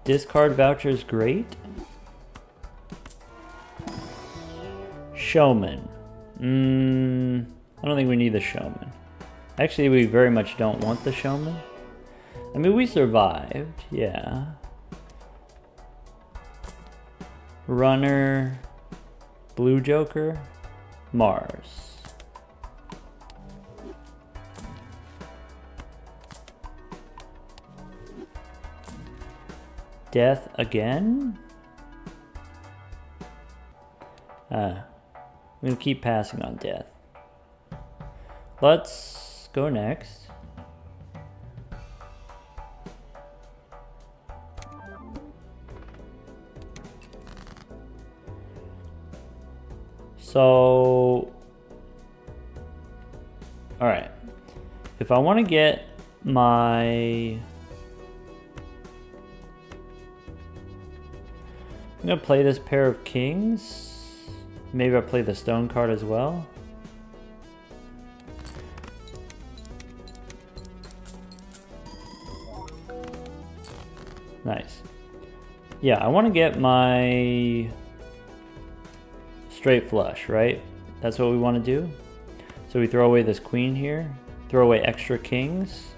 Discard voucher is great. Showman. I don't think we need the showman. Actually, we very much don't want the showman. I mean, we survived, yeah. Runner, blue joker, Mars. Death again? I'm gonna keep passing on death. Let's go next. So, all right, if I want to get my, I'm gonna play this pair of kings. Maybe I'll play the stone card as well. Nice. Yeah, I want to get my straight flush, right? That's what we want to do. So we throw away this queen here, throw away extra kings.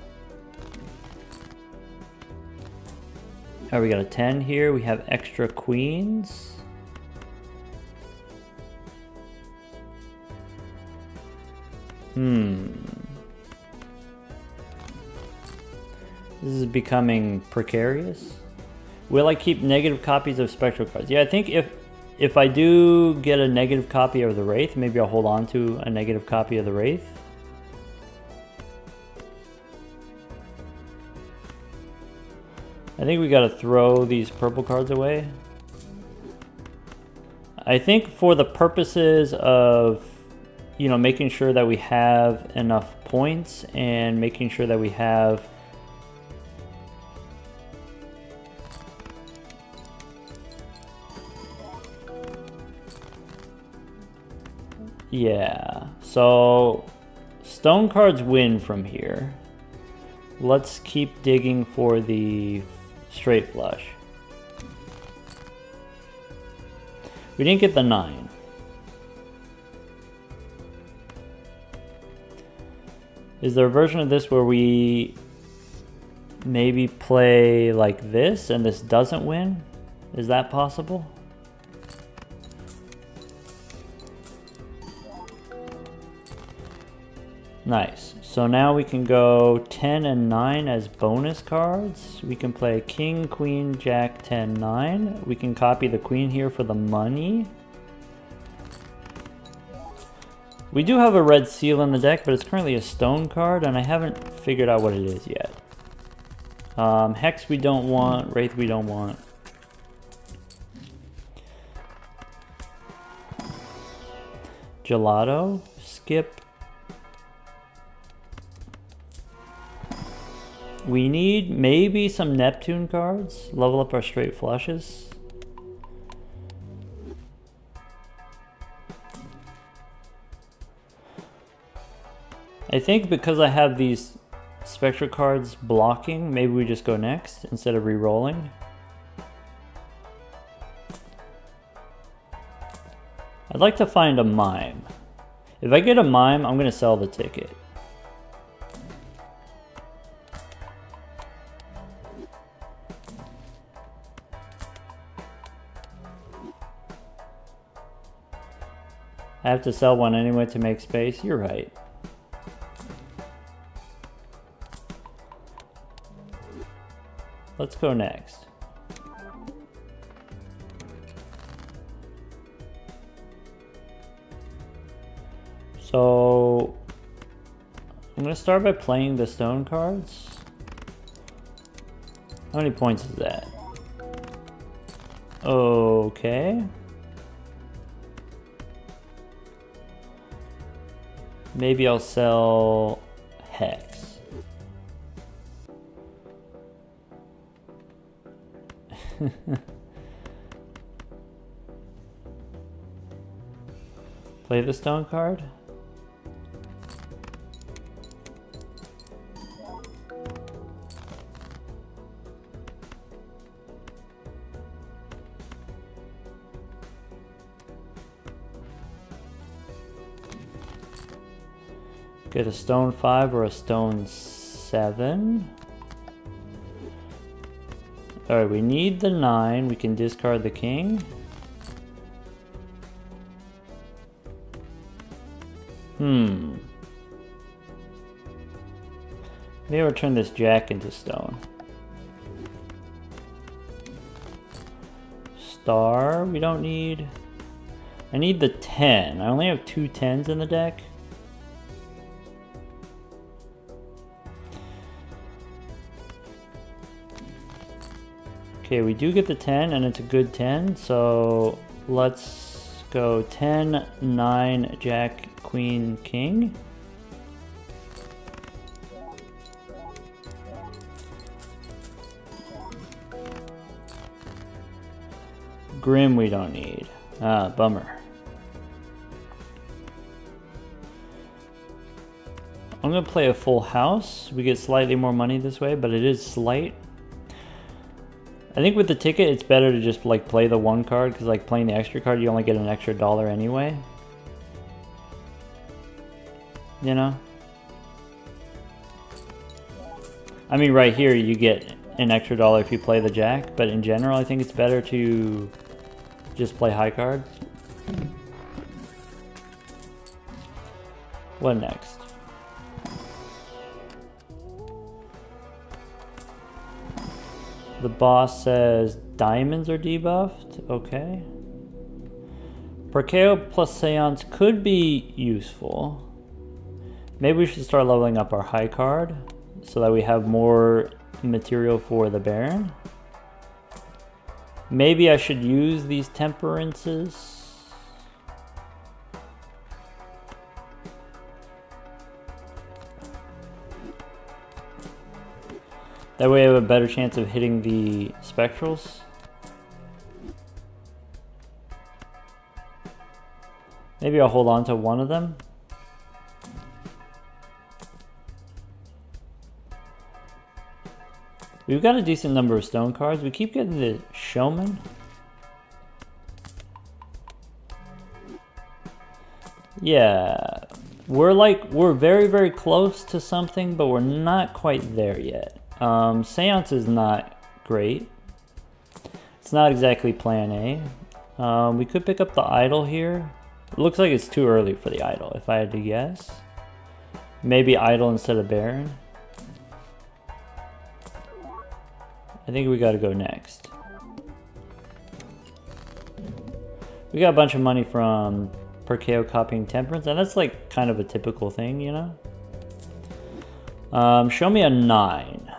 Oh, we got a 10 here. We have extra queens. This is becoming precarious. Will I keep negative copies of Spectral Cards? Yeah, I think if I do get a negative copy of the Wraith, maybe I'll hold on to a negative copy of the Wraith. I think we gotta throw these purple cards away. I think for the purposes of, you know, making sure that we have enough points and making sure that we have yeah, so stone cards win from here. Let's keep digging for the straight flush. We didn't get the 9. Is there a version of this where we maybe play like this and this doesn't win? Is that possible? Nice. So now we can go 10 and 9 as bonus cards. We can play King, Queen, Jack, 10, 9. We can copy the Queen here for the money. We do have a red seal in the deck, but it's currently a stone card, and I haven't figured out what it is yet. Hex we don't want, Wraith we don't want. Gelato, skip. We need maybe some Neptune cards, level up our straight flushes. I think because I have these Spectral cards blocking, maybe we just go next instead of re-rolling. I'd like to find a mime. If I get a mime, I'm going to sell the ticket. I have to sell one anyway to make space. You're right. Let's go next. So I'm going to start by playing the stone cards. How many points is that? Okay. Maybe I'll sell Hex. Play the stone card. Get a stone 5 or a stone 7. Alright, we need the 9. We can discard the king. Maybe I'll turn this jack into stone. Star, we don't need. I need the 10. I only have 2 10s in the deck. Okay, we do get the 10 and it's a good 10, so let's go 10, 9, jack, queen, king. Grim we don't need. Ah, bummer. I'm gonna play a full house. We get slightly more money this way, but it is slight. I think with the ticket, it's better to just like play the 1 card, because like playing the extra card, you only get an extra $1 anyway. You know? I mean, right here, you get an extra $1 if you play the jack, but in general, I think it's better to just play high card. What next? The boss says diamonds are debuffed. Okay. Perkeo plus Seance could be useful. Maybe we should start leveling up our high card so that we have more material for the Baron. Maybe I should use these temperances. That way I have a better chance of hitting the spectrals. Maybe I'll hold on to one of them. We've got a decent number of stone cards. We keep getting the showman. Yeah, we're very, very close to something, but we're not quite there yet. Seance is not great. It's not exactly plan A. We could pick up the idol here. It looks like it's too early for the idol, if I had to guess. Maybe idol instead of Baron. I think we gotta go next. We got a bunch of money from Perkeo copying Temperance, and that's like kind of a typical thing, you know? Show me a 9.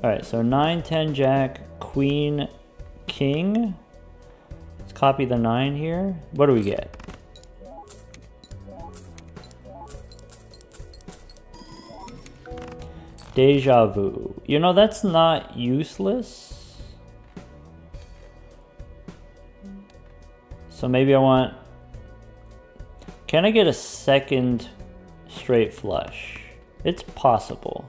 Alright, so 9, 10, jack, queen, king. Let's copy the 9 here. What do we get? Deja vu. You know, that's not useless. So maybe I want... Can I get a second straight flush? It's possible.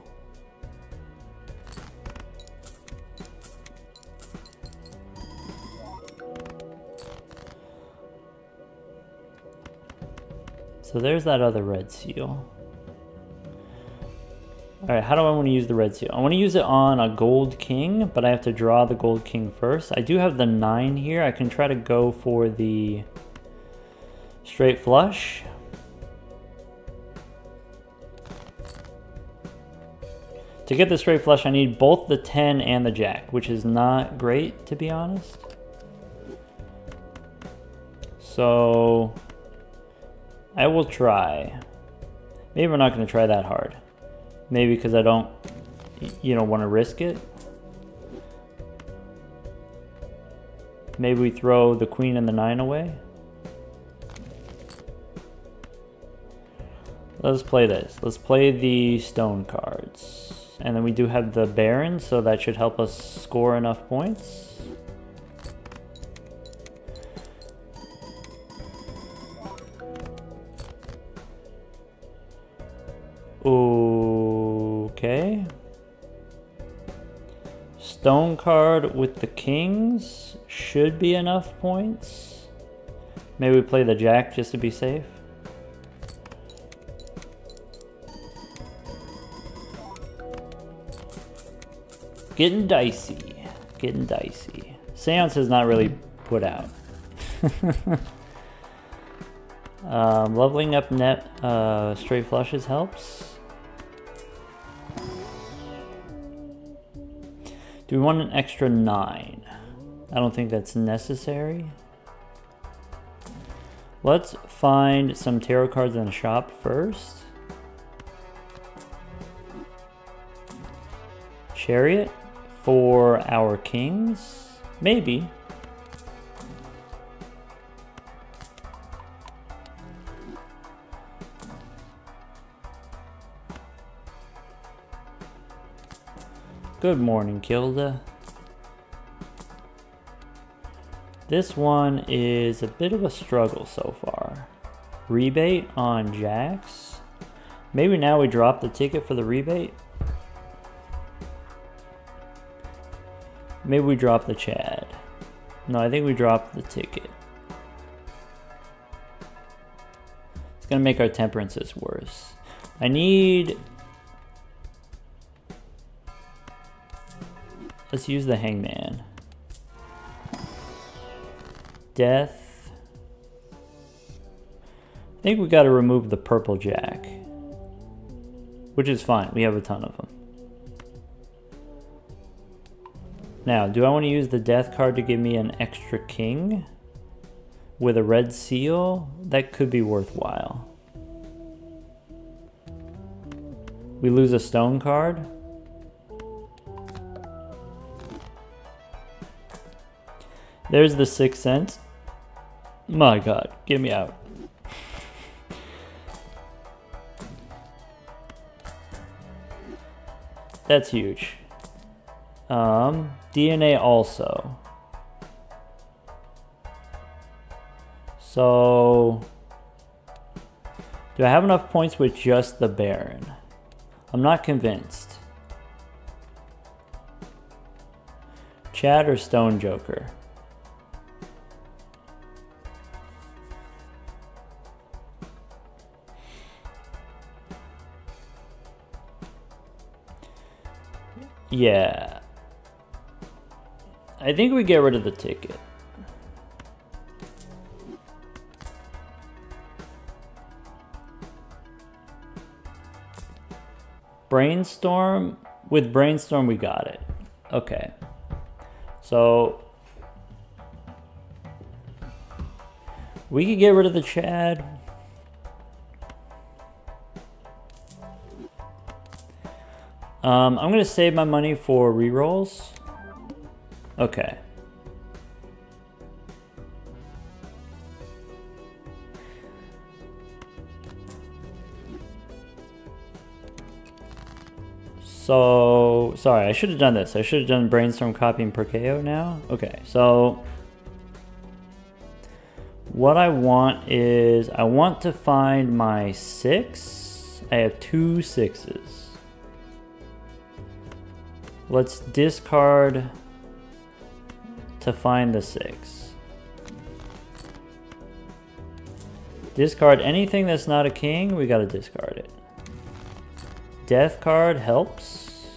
So there's that other red seal. Alright, how do I want to use the red seal? I want to use it on a gold king, but I have to draw the gold king first. I do have the 9 here. I can try to go for the straight flush. To get the straight flush, I need both the 10 and the jack, which is not great, to be honest. So I will try. Maybe we're not going to try that hard. Maybe because I don't, you know, want to risk it. Maybe we throw the queen and the 9 away. Let's play this. Let's play the stone cards. And then we do have the Baron, so that should help us score enough points. Okay. Stone card with the kings should be enough points. Maybe we play the jack just to be safe. Getting dicey. Getting dicey. Seance is not really put out. Leveling up net straight flushes helps. Do we want an extra 9? I don't think that's necessary. Let's find some tarot cards in the shop first. Chariot for our kings? Maybe. Good morning, Kilda. This one is a bit of a struggle so far. Rebate on jacks. Maybe now we drop the ticket for the rebate. Maybe we drop the Chad. No, I think we dropped the ticket. It's gonna make our temperances worse. I need... Let's use the hangman. Death. I think we gotta remove the purple jack. Which is fine, we have a ton of them. Now, do I want to use the death card to give me an extra king? With a red seal? That could be worthwhile. We lose a stone card. There's the 6 cents. My god, get me out. That's huge. DNA also. So, do I have enough points with just the Baron? I'm not convinced. Chad or Stone Joker? Yeah. I think we get rid of the ticket. Brainstorm? With Brainstorm we got it. Okay. So we could get rid of the Chad. I'm gonna save my money for rerolls. Okay. So, sorry, I should have done this. I should have done Brainstorm copying Perkeo now. Okay, so what I want is, I want to find my 6. I have 2 6s. Let's discard to find the 6. Discard anything that's not a king, we gotta discard it. Death card helps.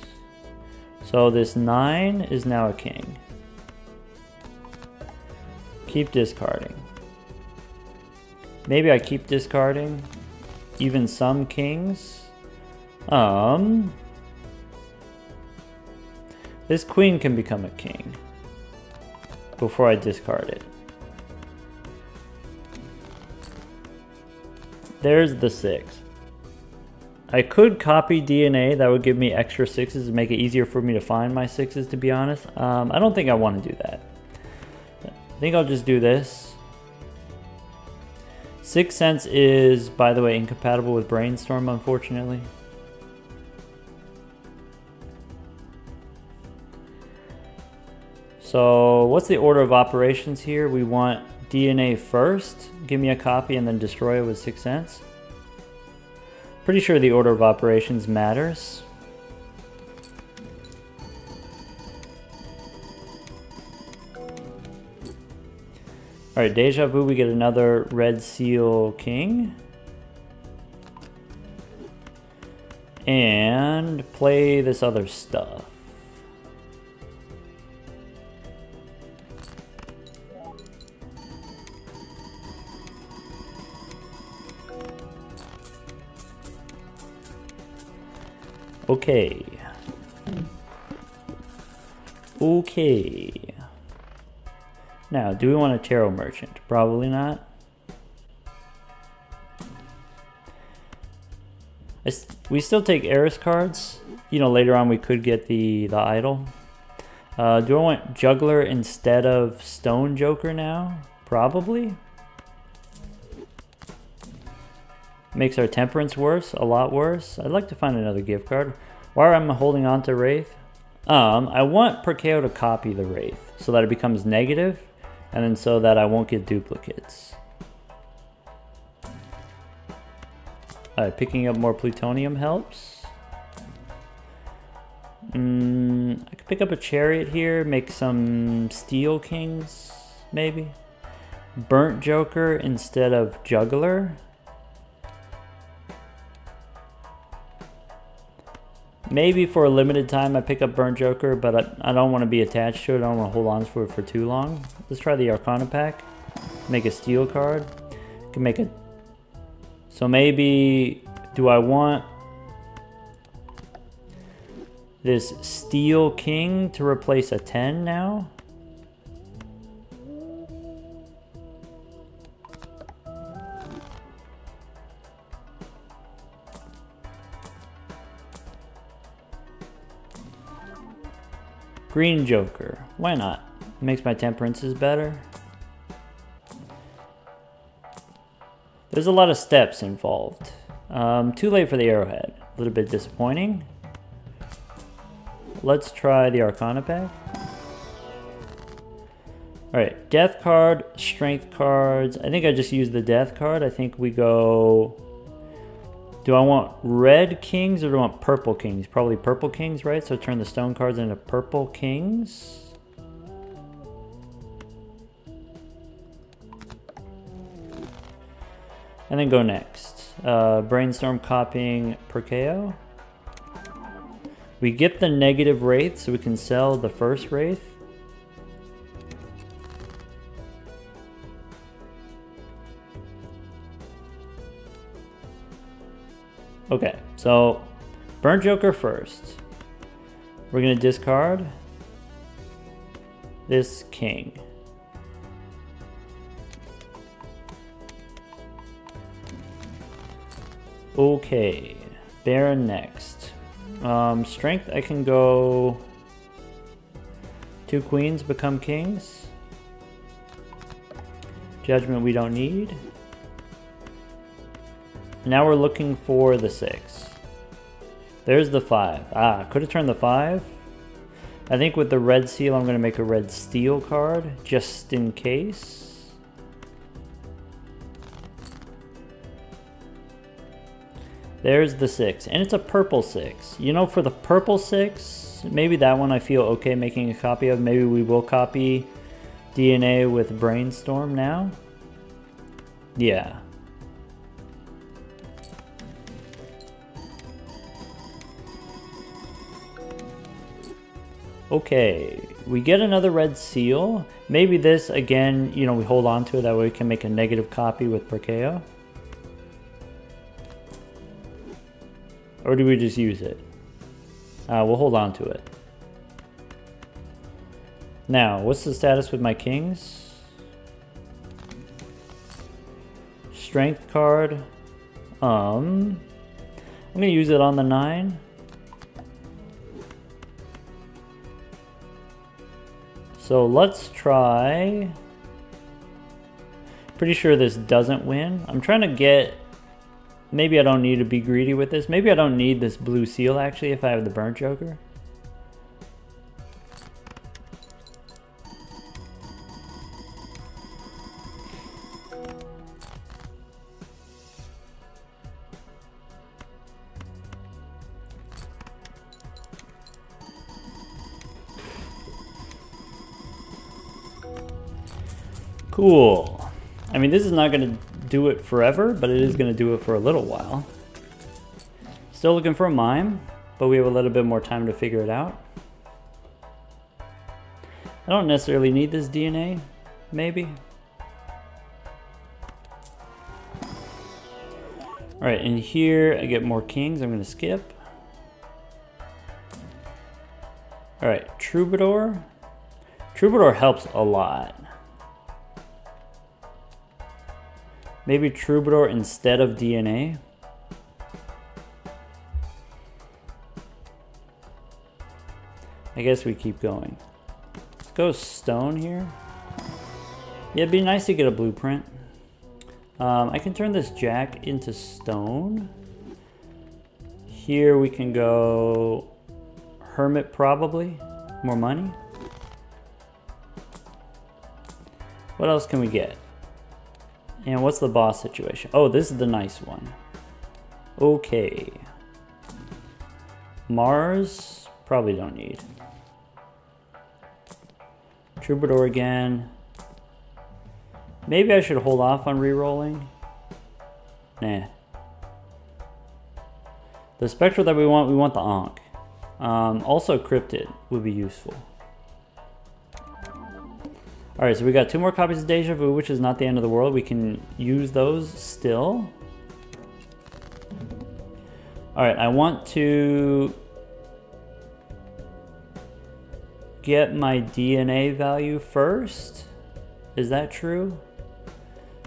So this 9 is now a king. Keep discarding. Maybe I keep discarding even some kings. This queen can become a king before I discard it. There's the 6. I could copy DNA, that would give me extra 6s to make it easier for me to find my 6s, to be honest. I don't think I want to do that. I think I'll just do this. 6 cents is, by the way, incompatible with Brainstorm, unfortunately. So what's the order of operations here? We want DNA first, give me a copy, and then destroy it with 6 cents. Pretty sure the order of operations matters. Alright, Deja Vu, we get another Red Seal King. And play this other stuff. Okay. Okay. Now, do we want a tarot merchant? Probably not. We still take heiress cards. You know, later on we could get the idol. Do I want juggler instead of stone joker now? Probably. Makes our temperance worse, a lot worse. I'd like to find another gift card. While I'm holding on to Wraith, I want Perkeo to copy the Wraith so that it becomes negative, and then so that I won't get duplicates. Picking up more plutonium helps. I could pick up a chariot here, make some steel kings, maybe. Burnt joker instead of juggler. Maybe for a limited time I pick up Burnt Joker, but I don't want to be attached to it. I don't want to hold on to it for too long. Let's try the Arcana pack. Make a steel card. Can make a... So maybe... Do I want this Steel King to replace a 10 now? Green Joker. Why not? Makes my temperances better. There's a lot of steps involved. Too late for the arrowhead. A little bit disappointing. Let's try the Arcana pack. Alright, Death card, Strength cards. I think I just used the Death card. I think we go... Do I want red kings or do I want purple kings? Probably purple kings, right? So turn the stone cards into purple kings. And then go next. Brainstorm copying Perkeo. We get the negative wraith so we can sell the first wraith. Okay, so Burnt Joker first. We're gonna discard this king. Okay, Baron next. Strength, I can go 2 queens become kings. Judgment we don't need. Now we're looking for the 6. There's the 5. Ah, could have turned the 5. I think with the red seal, I'm going to make a red steel card, just in case. There's the 6, and it's a purple 6. You know, for the purple 6, maybe that one I feel okay making a copy of. Maybe we will copy DNA with Brainstorm now. Yeah. Okay, we get another red seal. Maybe this, again, you know, we hold on to it. That way we can make a negative copy with Perkeo. Or do we just use it? We'll hold on to it. Now, what's the status with my kings? Strength card. I'm going to use it on the 9. So let's try... Pretty sure this doesn't win. I'm trying to get... Maybe I don't need to be greedy with this. Maybe I don't need this blue seal, actually, if I have the Burnt Joker. Cool. I mean, this is not going to do it forever, but it is going to do it for a little while. Still looking for a mime, but we have a little bit more time to figure it out. I don't necessarily need this DNA, maybe. All right, and here I get more kings. I'm going to skip. All right, Troubadour. Troubadour helps a lot. Maybe Troubadour instead of DNA. I guess we keep going. Let's go stone here. Yeah, it'd be nice to get a blueprint. I can turn this jack into stone. Here we can go hermit probably. More money. What else can we get? And what's the boss situation? Oh, this is the nice one. Okay. Mars, probably don't need. Troubadour again. Maybe I should hold off on re-rolling. Nah. The Spectral that we want the Ankh. Also Cryptid would be useful. Alright, so we got 2 more copies of Deja Vu, which is not the end of the world. We can use those still. Alright, I want to get my DNA value first. Is that true?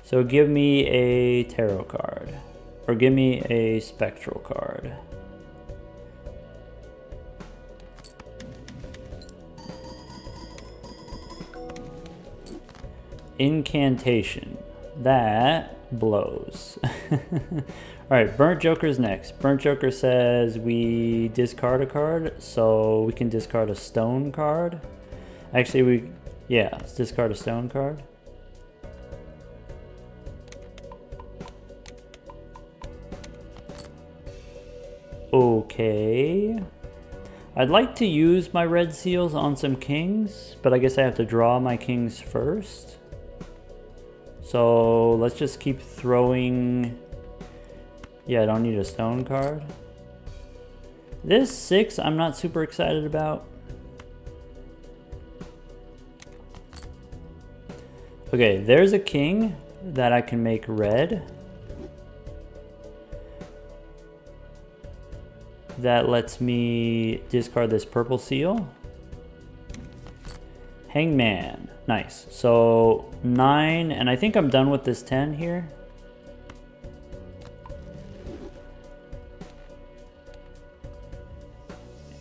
So give me a tarot card. Or give me a spectral card. Incantation. That blows. Alright, Burnt Joker's next. Burnt Joker says we discard a card, so we can discard a stone card. Actually, let's discard a stone card. Okay. I'd like to use my red seals on some kings, but I guess I have to draw my kings first. So let's just keep throwing. Yeah, I don't need a stone card. This 6 I'm not super excited about. Okay, there's a king that I can make red. That lets me discard this purple seal. Hangman. Nice. So 9, and I think I'm done with this 10 here.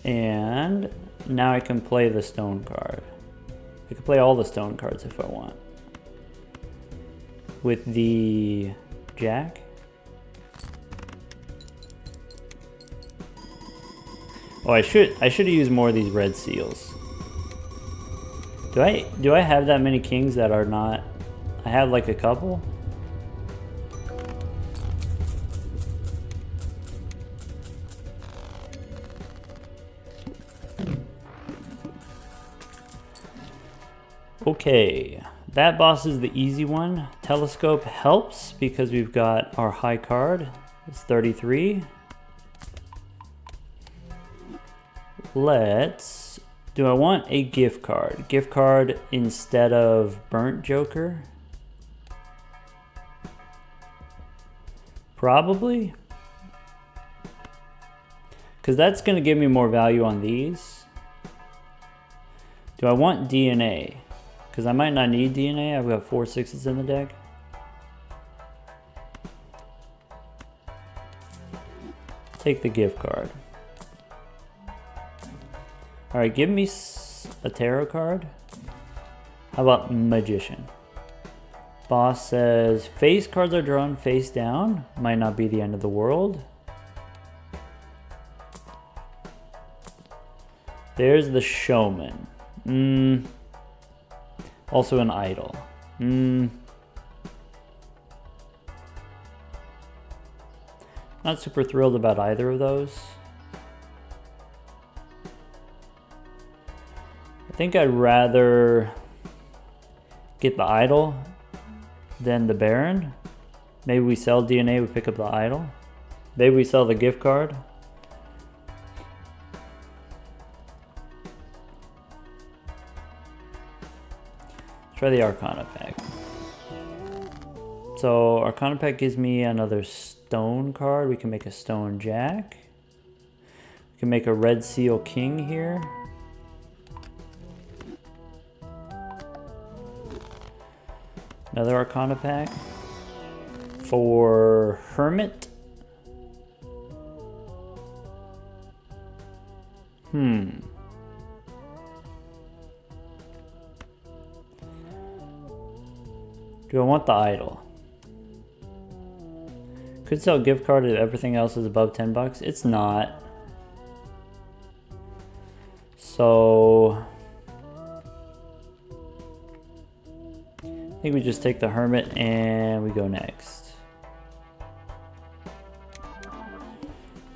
And now I can play the stone card. I can play all the stone cards if I want. With the jack. Oh, I should have used more of these red seals. Do I have that many kings that are not? I have like a couple. Okay, that boss is the easy one. Telescope helps because we've got our high card. It's 33. Do I want a gift card? Gift card instead of Burnt Joker? Probably. Because that's going to give me more value on these. Do I want DNA? Because I might not need DNA. I've got 4 6s in the deck. Take the gift card. Alright, give me a tarot card. How about Magician? Boss says, face cards are drawn face down. Might not be the end of the world. There's the Showman. Also an idol. Not super thrilled about either of those. I think I'd rather get the idol then the Baron. Maybe we sell DNA, we pick up the idol. Maybe we sell the gift card. Try the Arcana pack. So Arcana pack gives me another stone card. We can make a stone jack. We can make a red seal king here. Another Arcana pack. For Hermit. Do I want the idol? Could sell gift card if everything else is above 10 bucks. It's not. So I think we just take the Hermit and we go next.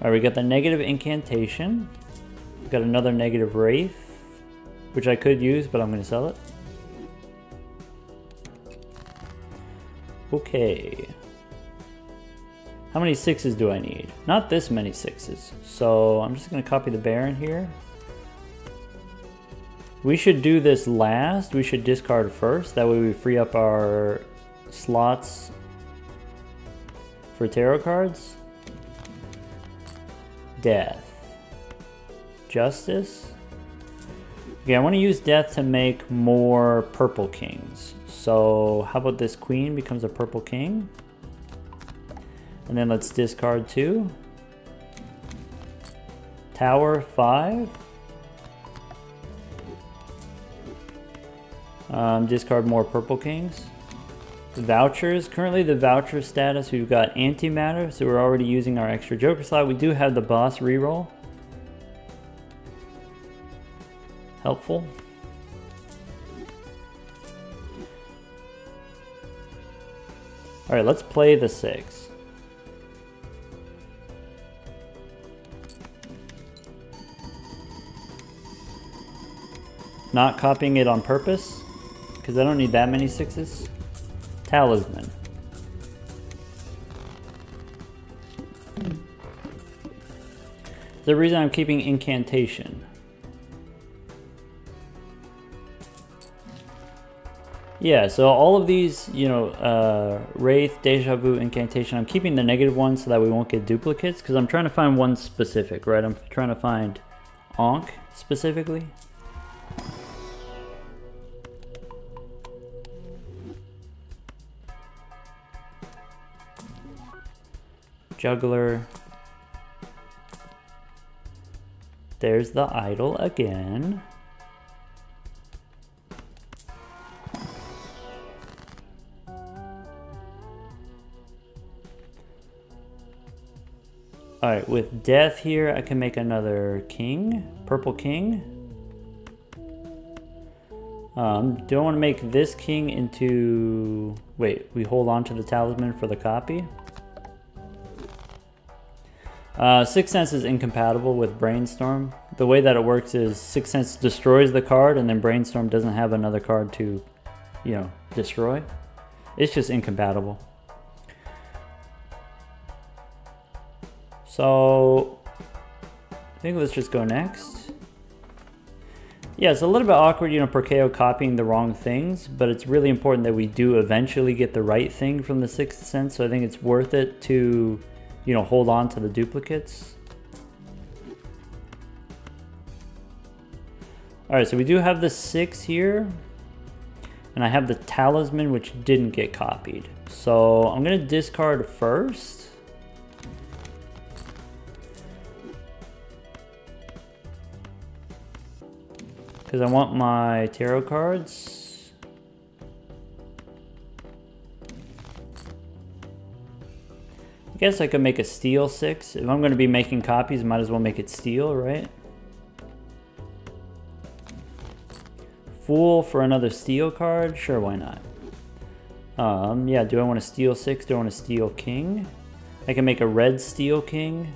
Alright, we got the negative incantation. We got another negative wraith, which I could use, but I'm going to sell it. Okay. How many sixes do I need? Not this many sixes. So I'm just going to copy the Baron here. We should do this last. We should discard first. That way we free up our slots for tarot cards. Death. Justice. Okay, I want to use death to make more purple kings. So how about this queen becomes a purple king? And then let's discard 2. Tower 5. Discard more purple kings. Vouchers. Currently the voucher status, we've got antimatter, so we're already using our extra joker slot. We do have the boss reroll. Helpful. Alright, let's play the 6. Not copying it on purpose, because I don't need that many 6s. Talisman. The reason I'm keeping incantation. Yeah, so all of these, you know, Wraith, Deja Vu, Incantation, I'm keeping the negative ones so that we won't get duplicates, because I'm trying to find one specific, right? I'm trying to find Ankh specifically. Juggler. There's the idol again. Alright, with death here, I can make another king, purple king. Do I want to make this king into... Wait, we hold on to the talisman for the copy. Sixth Sense is incompatible with Brainstorm. The way that it works is Sixth Sense destroys the card and then Brainstorm doesn't have another card to, you know, destroy. It's just incompatible. So, I think let's just go next. Yeah, it's a little bit awkward, you know, Perkeo copying the wrong things, but it's really important that we do eventually get the right thing from the Sixth Sense, so I think it's worth it to, you know, hold on to the duplicates. Alright, so we do have the 6 here, and I have the talisman, which didn't get copied. So I'm going to discard first. Because I want my tarot cards. I guess I could make a steel 6. If I'm going to be making copies, might as well make it steel, right? Fool for another steel card? Sure, why not? Yeah, do I want a steel 6? Do I want a steel king? I can make a red steel king.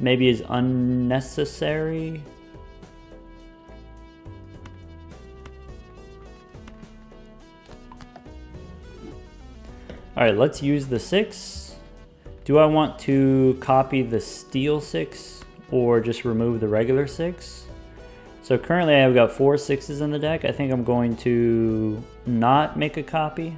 Maybe is unnecessary. All right, let's use the 6. Do I want to copy the steel 6 or just remove the regular 6? So currently I've got 4 6s in the deck. I think I'm going to not make a copy.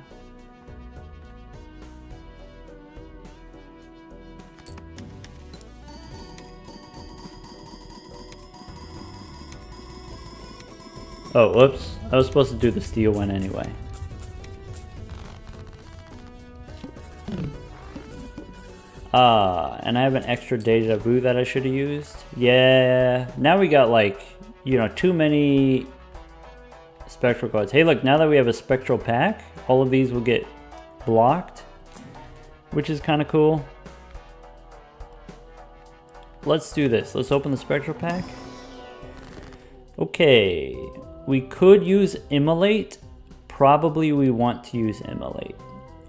Oh, whoops. I was supposed to do the steel one anyway. And I have an extra deja vu that I should have used. Yeah, now we got like, you know, too many spectral cards. Hey, look, now that we have a spectral pack, all of these will get blocked, which is kind of cool. Let's do this. Let's open the spectral pack. Okay, we could use Immolate. Probably we want to use Immolate.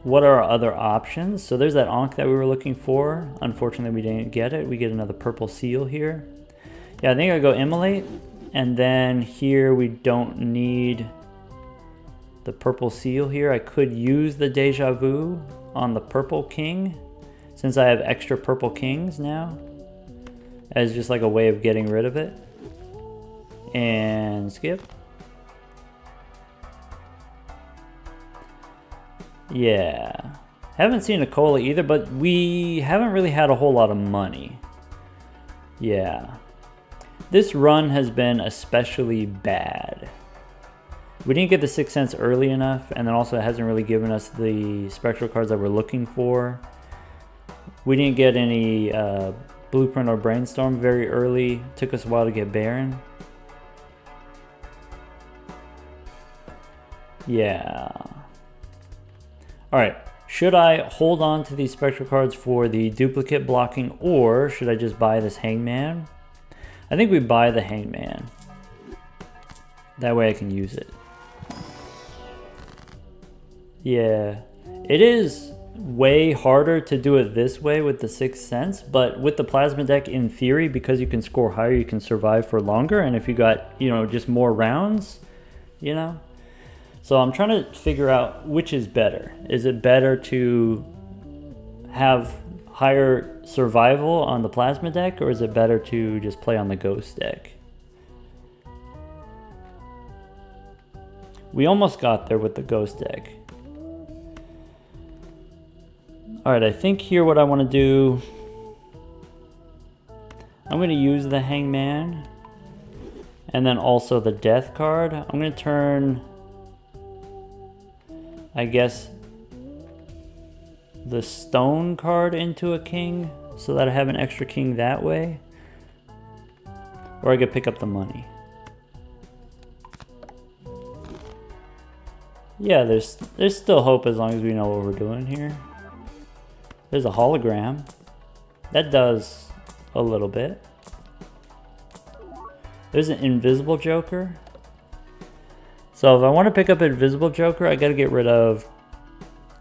What are our other options? So there's that Ankh that we were looking for. Unfortunately, we didn't get it. We get another purple seal here. Yeah, I think I'll go Immolate. And then here we don't need the purple seal here. I could use the Deja Vu on the purple king, since I have extra purple kings now, as just like a way of getting rid of it. And skip. Yeah, haven't seen a cola either, but we haven't really had a whole lot of money. Yeah, this run has been especially bad. We didn't get the 6 cents early enough, and then also it hasn't really given us the spectral cards that we're looking for. We didn't get any Blueprint or Brainstorm very early. It took us a while to get Baron. Yeah. Alright, should I hold on to these spectral cards for the duplicate blocking, or should I just buy this Hangman? I think we buy the Hangman. That way I can use it. Yeah, it is way harder to do it this way with the 6 cents, but with the plasma deck, in theory, because you can score higher, you can survive for longer, and if you got, you know, just more rounds, you know. So I'm trying to figure out which is better. Is it better to have higher survival on the plasma deck, or is it better to just play on the ghost deck? We almost got there with the ghost deck. Alright, I think here what I want to do, I'm going to use the Hangman and then also the death card. I'm going to turn, I guess, the stone card into a king so that I have an extra king that way. Or I could pick up the money. Yeah, there's still hope as long as we know what we're doing here. There's a hologram. That does a little bit. There's an invisible Joker. So if I want to pick up Invisible Joker, I gotta get rid of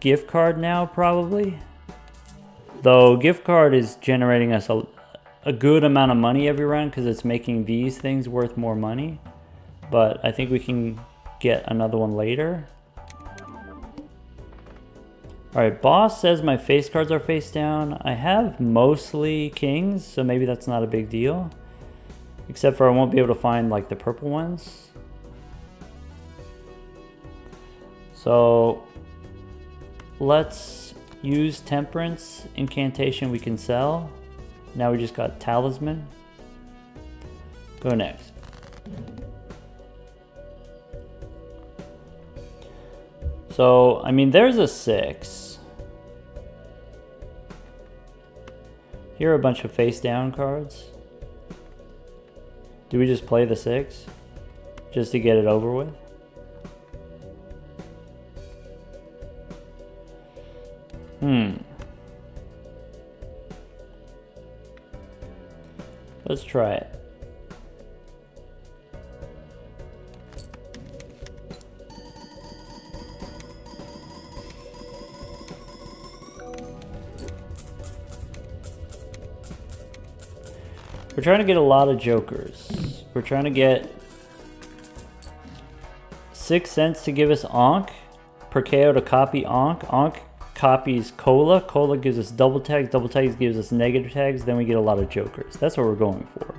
gift card now, probably. Though gift card is generating us a good amount of money every round because it's making these things worth more money. But I think we can get another one later. Alright, boss says my face cards are face down. I have mostly kings, so maybe that's not a big deal. Except for I won't be able to find like the purple ones. So let's use Temperance incantation we can sell. Now we just got Talisman. Go next. So, I mean, there's a 6. Here are a bunch of face down cards. Do we just play the 6? Just to get it over with? Let's try it. We're trying to get a lot of jokers. We're trying to get 6 cents to give us Ankh, Perkeo to copy Ankh. Ankh copies Cola. Cola gives us double tags gives us negative tags, then we get a lot of jokers. That's what we're going for.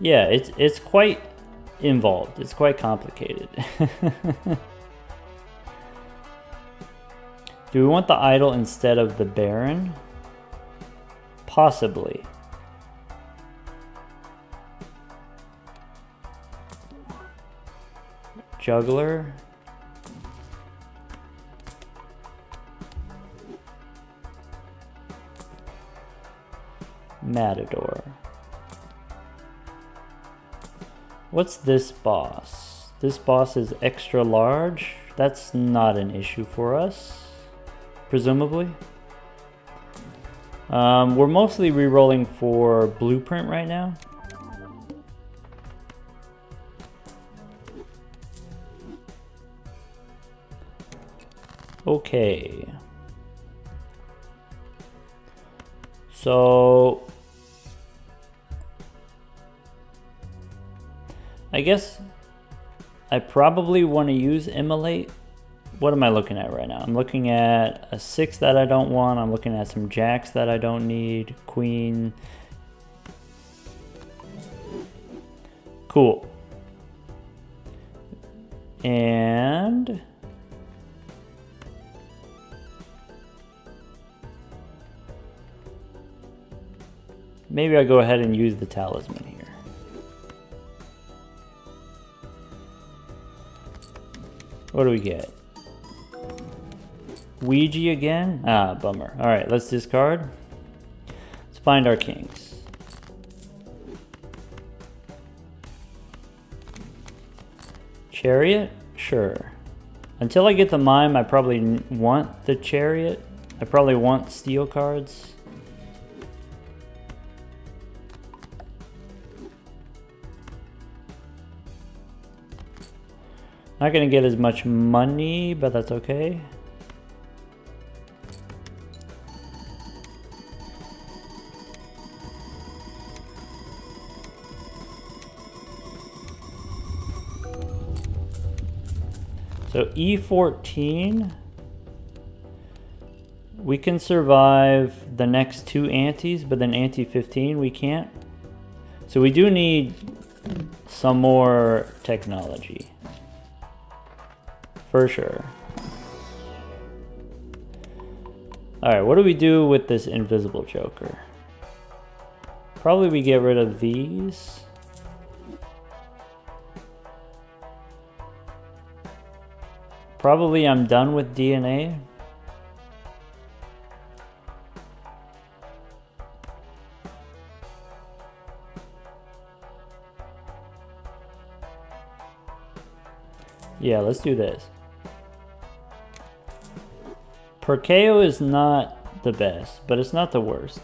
Yeah, it's quite involved. It's quite complicated. Do we want the idol instead of the Baron? Possibly. Juggler. Matador. What's this boss? This boss is extra large. That's not an issue for us, presumably. We're mostly re-rolling for Blueprint right now. Okay. So I guess I probably want to use Immolate. What am I looking at right now? I'm looking at a 6 that I don't want. I'm looking at some jacks that I don't need. Queen. Cool. And maybe I go ahead and use the talisman here. What do we get? Ouija again? Ah, bummer. Alright, let's discard. Let's find our kings. Chariot? Sure. Until I get the mime, I probably want the chariot. I probably want steel cards. Not gonna get as much money, but that's okay. So E14, we can survive the next 2 antes, but then ante 15 we can't. So we do need some more technology. For sure. Alright, what do we do with this invisible joker? Probably we get rid of these. Probably I'm done with DNA. Yeah, let's do this. Perkeo is not the best, but it's not the worst.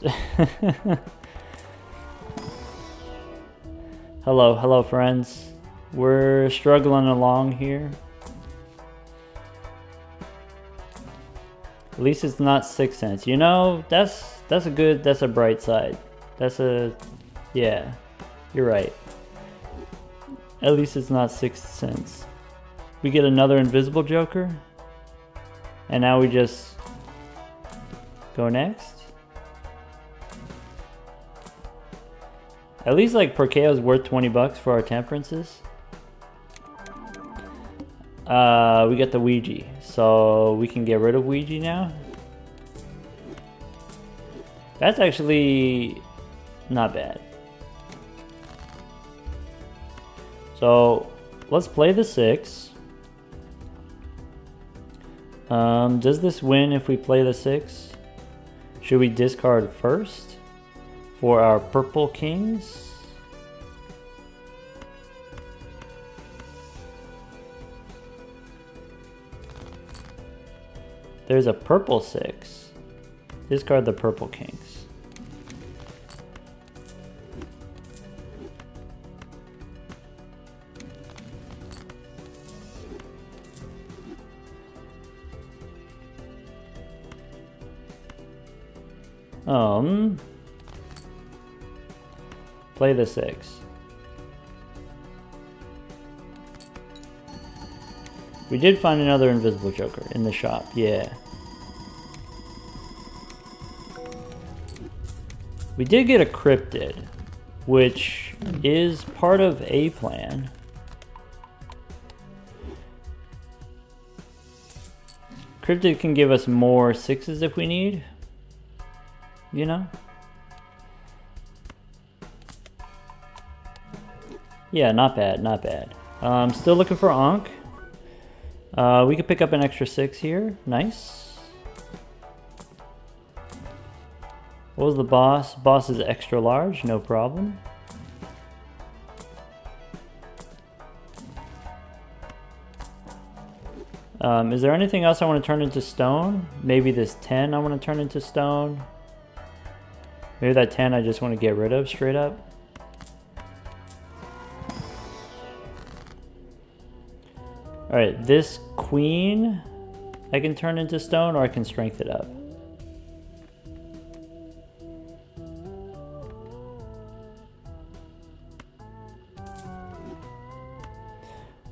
Hello friends. We're struggling along here. At least it's not 6 cents. You know, that's a bright side. Yeah, you're right. At least it's not 6 cents. We get another invisible joker. And now we just go next. At least like Perkeo is worth 20 bucks for our temperances. We get the Ouija, so we can get rid of Ouija now. That's actually not bad. So let's play the 6. Does this win if we play the 6? Should we discard first for our purple kings? There's a purple 6. Discard the purple kings. Play the 6. We did find another invisible joker in the shop, yeah. We did get a cryptid, which is part of a plan. Cryptid can give us more 6s if we need, you know? Yeah, not bad, not bad. Still looking for Ankh. We could pick up an extra 6 here. Nice. What was the boss? Boss is extra large, no problem. Is there anything else I want to turn into stone? Maybe this 10 I want to turn into stone. Maybe that 10 I just want to get rid of straight up. Alright, this queen I can turn into stone, or I can strength it up.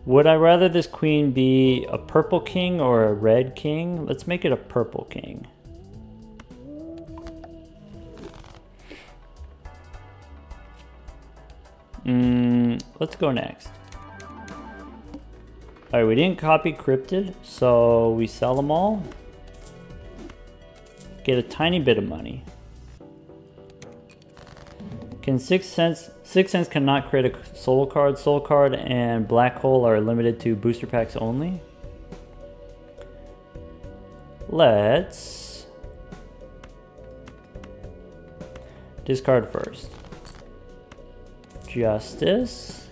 Would I rather this queen be a purple king or a red king? Let's make it a purple king. Let's go next. Alright, we didn't copy cryptid, so we sell them all. Get a tiny bit of money. Can 6 cents cannot create a soul card. Soul card and black hole are limited to booster packs only. Let's discard first. Justice.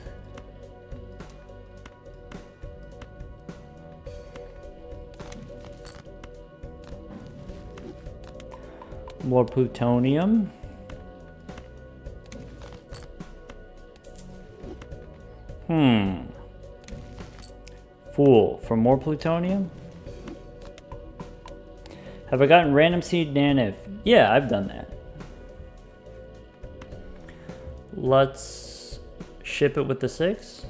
More plutonium. Fool for more plutonium. Have I gotten random seed nanif? Yeah, I've done that. Let's ship it with the 6.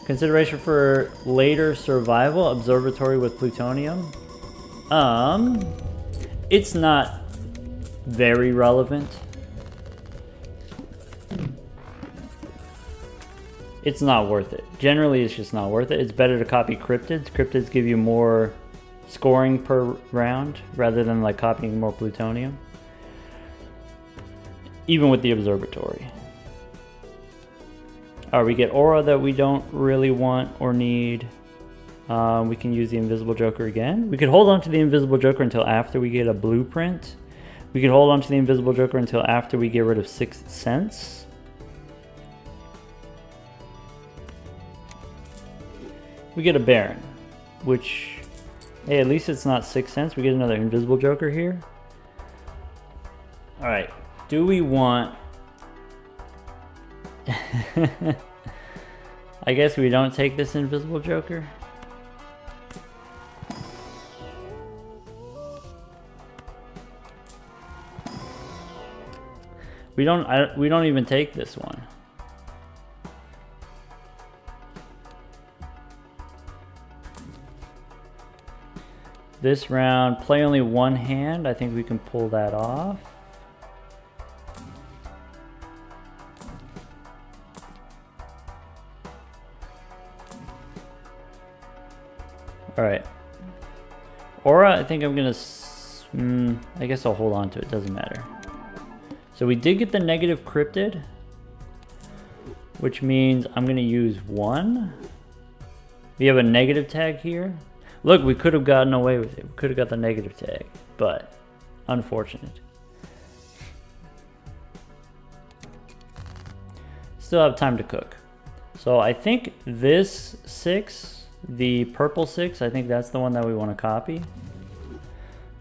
Consideration for later survival, observatory with plutonium. It's not very relevant. It's not worth it. Generally, it's just not worth it. It's better to copy cryptids. Cryptids give you more scoring per round rather than like copying more plutonium. Even with the observatory. Alright, we get aura that we don't really want or need. We can use the invisible joker again. We could hold on to the invisible joker until after we get a blueprint. We could hold on to the invisible joker until after we get rid of 6 cents. We get a Baron, which, hey, at least it's not 6 cents. We get another invisible joker here. Alright, do we want... I guess we don't take this invisible joker. We don't even take this one. This round, play only one hand. I think we can pull that off. All right. Aura, I think I'm gonna, I guess I'll hold on to it, doesn't matter. So we did get the negative cryptid, which means I'm gonna use 1. We have a negative tag here. Look, we could have gotten away with it. We could have got the negative tag, but unfortunate. Still have time to cook. So I think this 6, the purple 6, I think that's the one that we want to copy.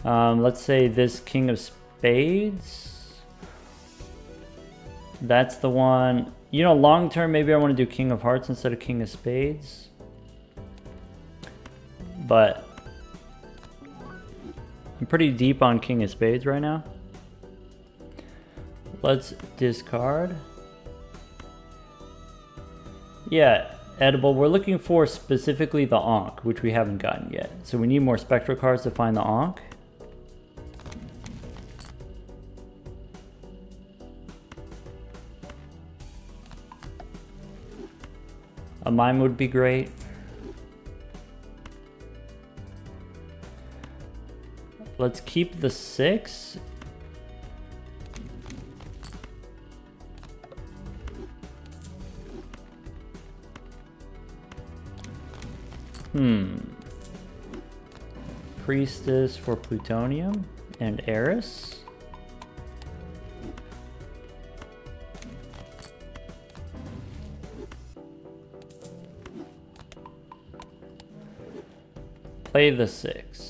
Let's say this King of Spades. That's the one. You know, long term, maybe I want to do King of Hearts instead of King of Spades. But I'm pretty deep on King of Spades right now. Let's discard. Yeah, edible. We're looking for specifically the Ankh, which we haven't gotten yet. So we need more Spectral Cards to find the Ankh. A mime would be great. Let's keep the 6. Priestess for plutonium and Eris. Play the 6.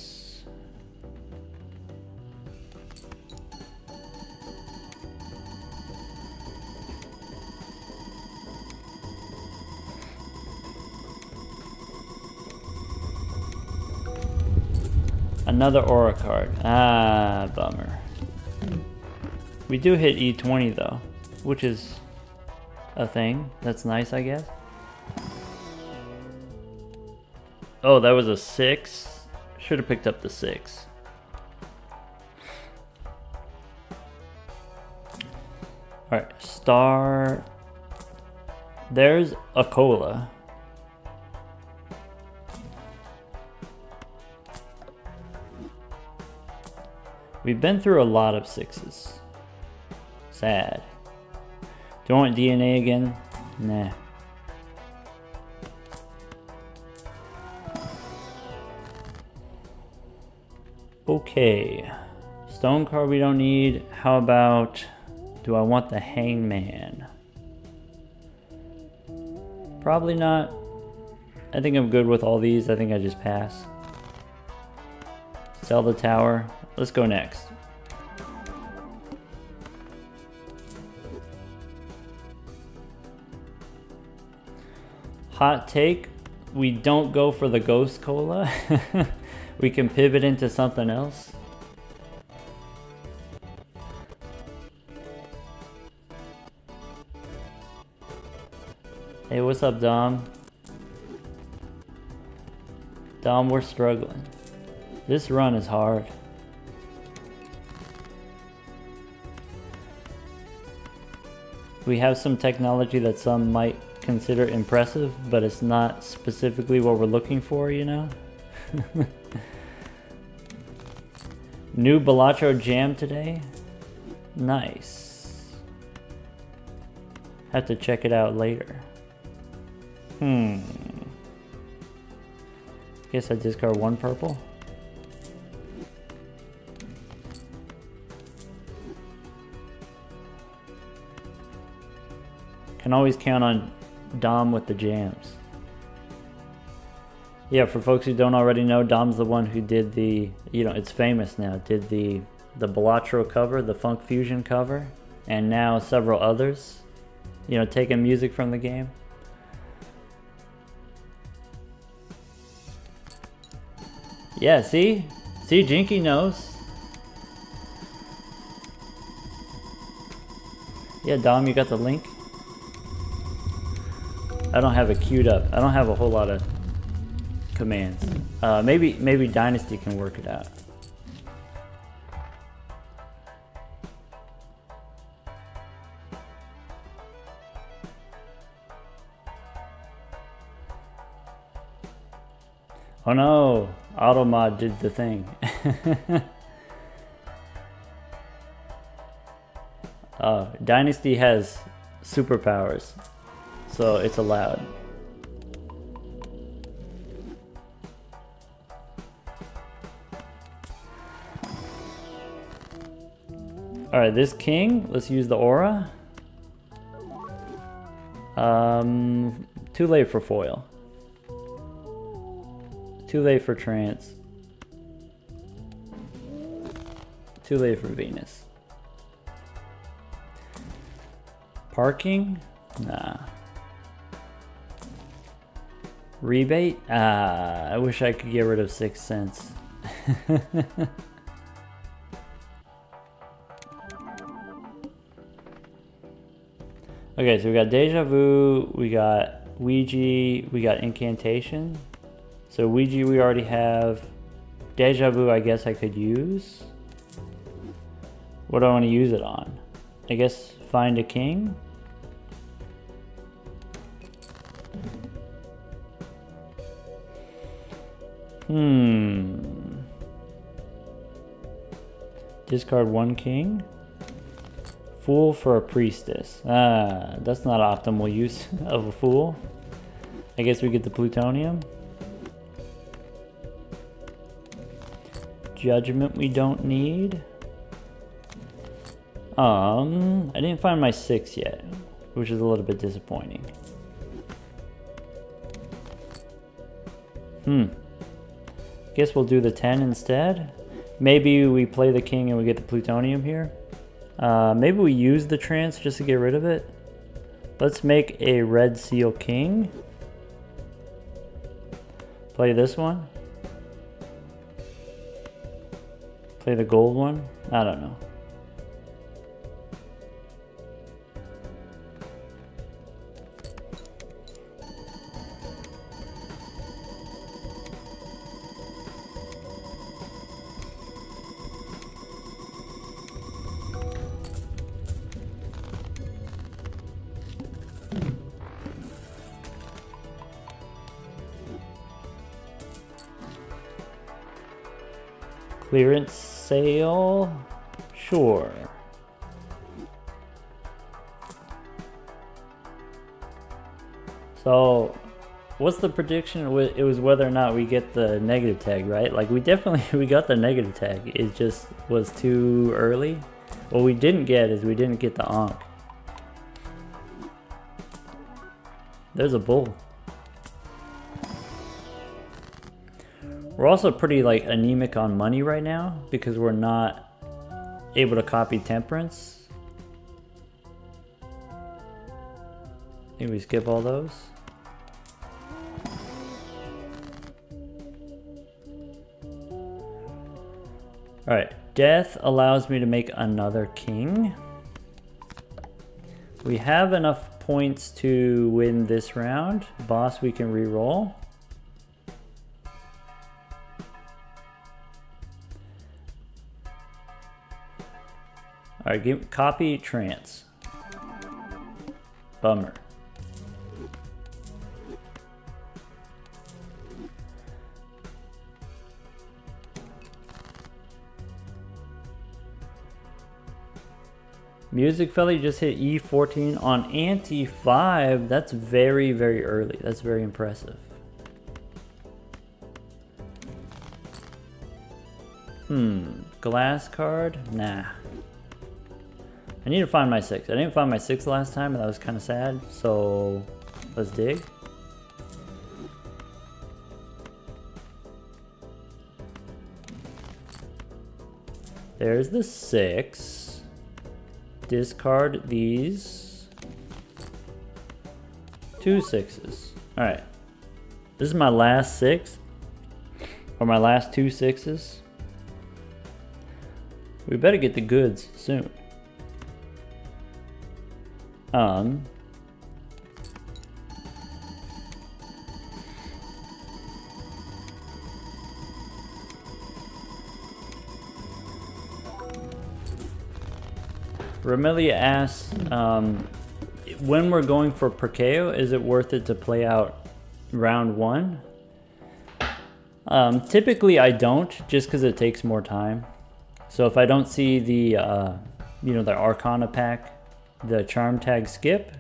Another aura card. Ah, bummer. We do hit E20 though, which is a thing. That's nice, I guess. Oh, that was a 6. Should have picked up the 6. Alright, star. There's a cola. We've been through a lot of 6s. Sad. Do I want DNA again? Nah. Okay. Stone card we don't need. How about, do I want the Hangman? Probably not. I think I'm good with all these. I think I just pass. Sell the tower. Let's go next. Hot take, we don't go for the Ghost Cola. We can pivot into something else. Hey, what's up, Dom? Dom, we're struggling. This run is hard. We have some technology that some might consider impressive, but it's not specifically what we're looking for, you know? New Balacho jam today? Nice. Have to check it out later. Guess I discard 1 purple. Can always count on Dom with the jams. Yeah, for folks who don't already know, Dom's the one who did the, you know, it's famous now, did the Balatro cover, the Funk Fusion cover, and now several others, you know, taking music from the game. Yeah, see? See, Jinky knows. Yeah, Dom, you got the link? I don't have it queued up. I don't have a whole lot of commands. Maybe Dynasty can work it out. Oh no, Automod did the thing. Dynasty has superpowers, so it's allowed. Alright, this king, let's use the aura. Too late for foil. Too late for trance. Too late for Venus. Parking? Nah. Rebate? Ah, I wish I could get rid of 6 cents. Okay, so we got Deja Vu, we got Ouija, we got Incantation. So Ouija we already have. Deja Vu I guess I could use. What do I want to use it on? I guess find a king. Discard one king. Fool for a priestess. That's not optimal use of a fool. I guess we get the plutonium. Judgment we don't need. I didn't find my 6 yet, which is a little bit disappointing. Guess we'll do the 10 instead. Maybe we play the king and we get the plutonium here. Maybe we use the trance just to get rid of it. Let's make a red seal king. Play this one. Play the gold one. I don't know. Clearance sale? Sure. So, what's the prediction? It was whether or not we get the negative tag, right? Like, we got the negative tag. It just was too early. What we didn't get is we didn't get the Ankh. There's a bull. We're also pretty like anemic on money right now because we're not able to copy Temperance. I think we skip all those. Alright, Death allows me to make another king. We have enough points to win this round. Boss we can re-roll. Alright, copy trance. Bummer. Music Felly just hit E14 on Ante 5. That's very, very early. That's very impressive. Glass card? Nah. I need to find my 6. I didn't find my 6 last time and that was kind of sad. So let's dig. There's the 6. Discard these. 2 6s. Alright. This is my last 6. Or my last 2 6s. We better get the goods soon. Ramelia asks, when we're going for Perkeo, is it worth it to play out round 1? Typically I don't, just because it takes more time. So if I don't see the, you know, the Arcana pack, the charm tag skip,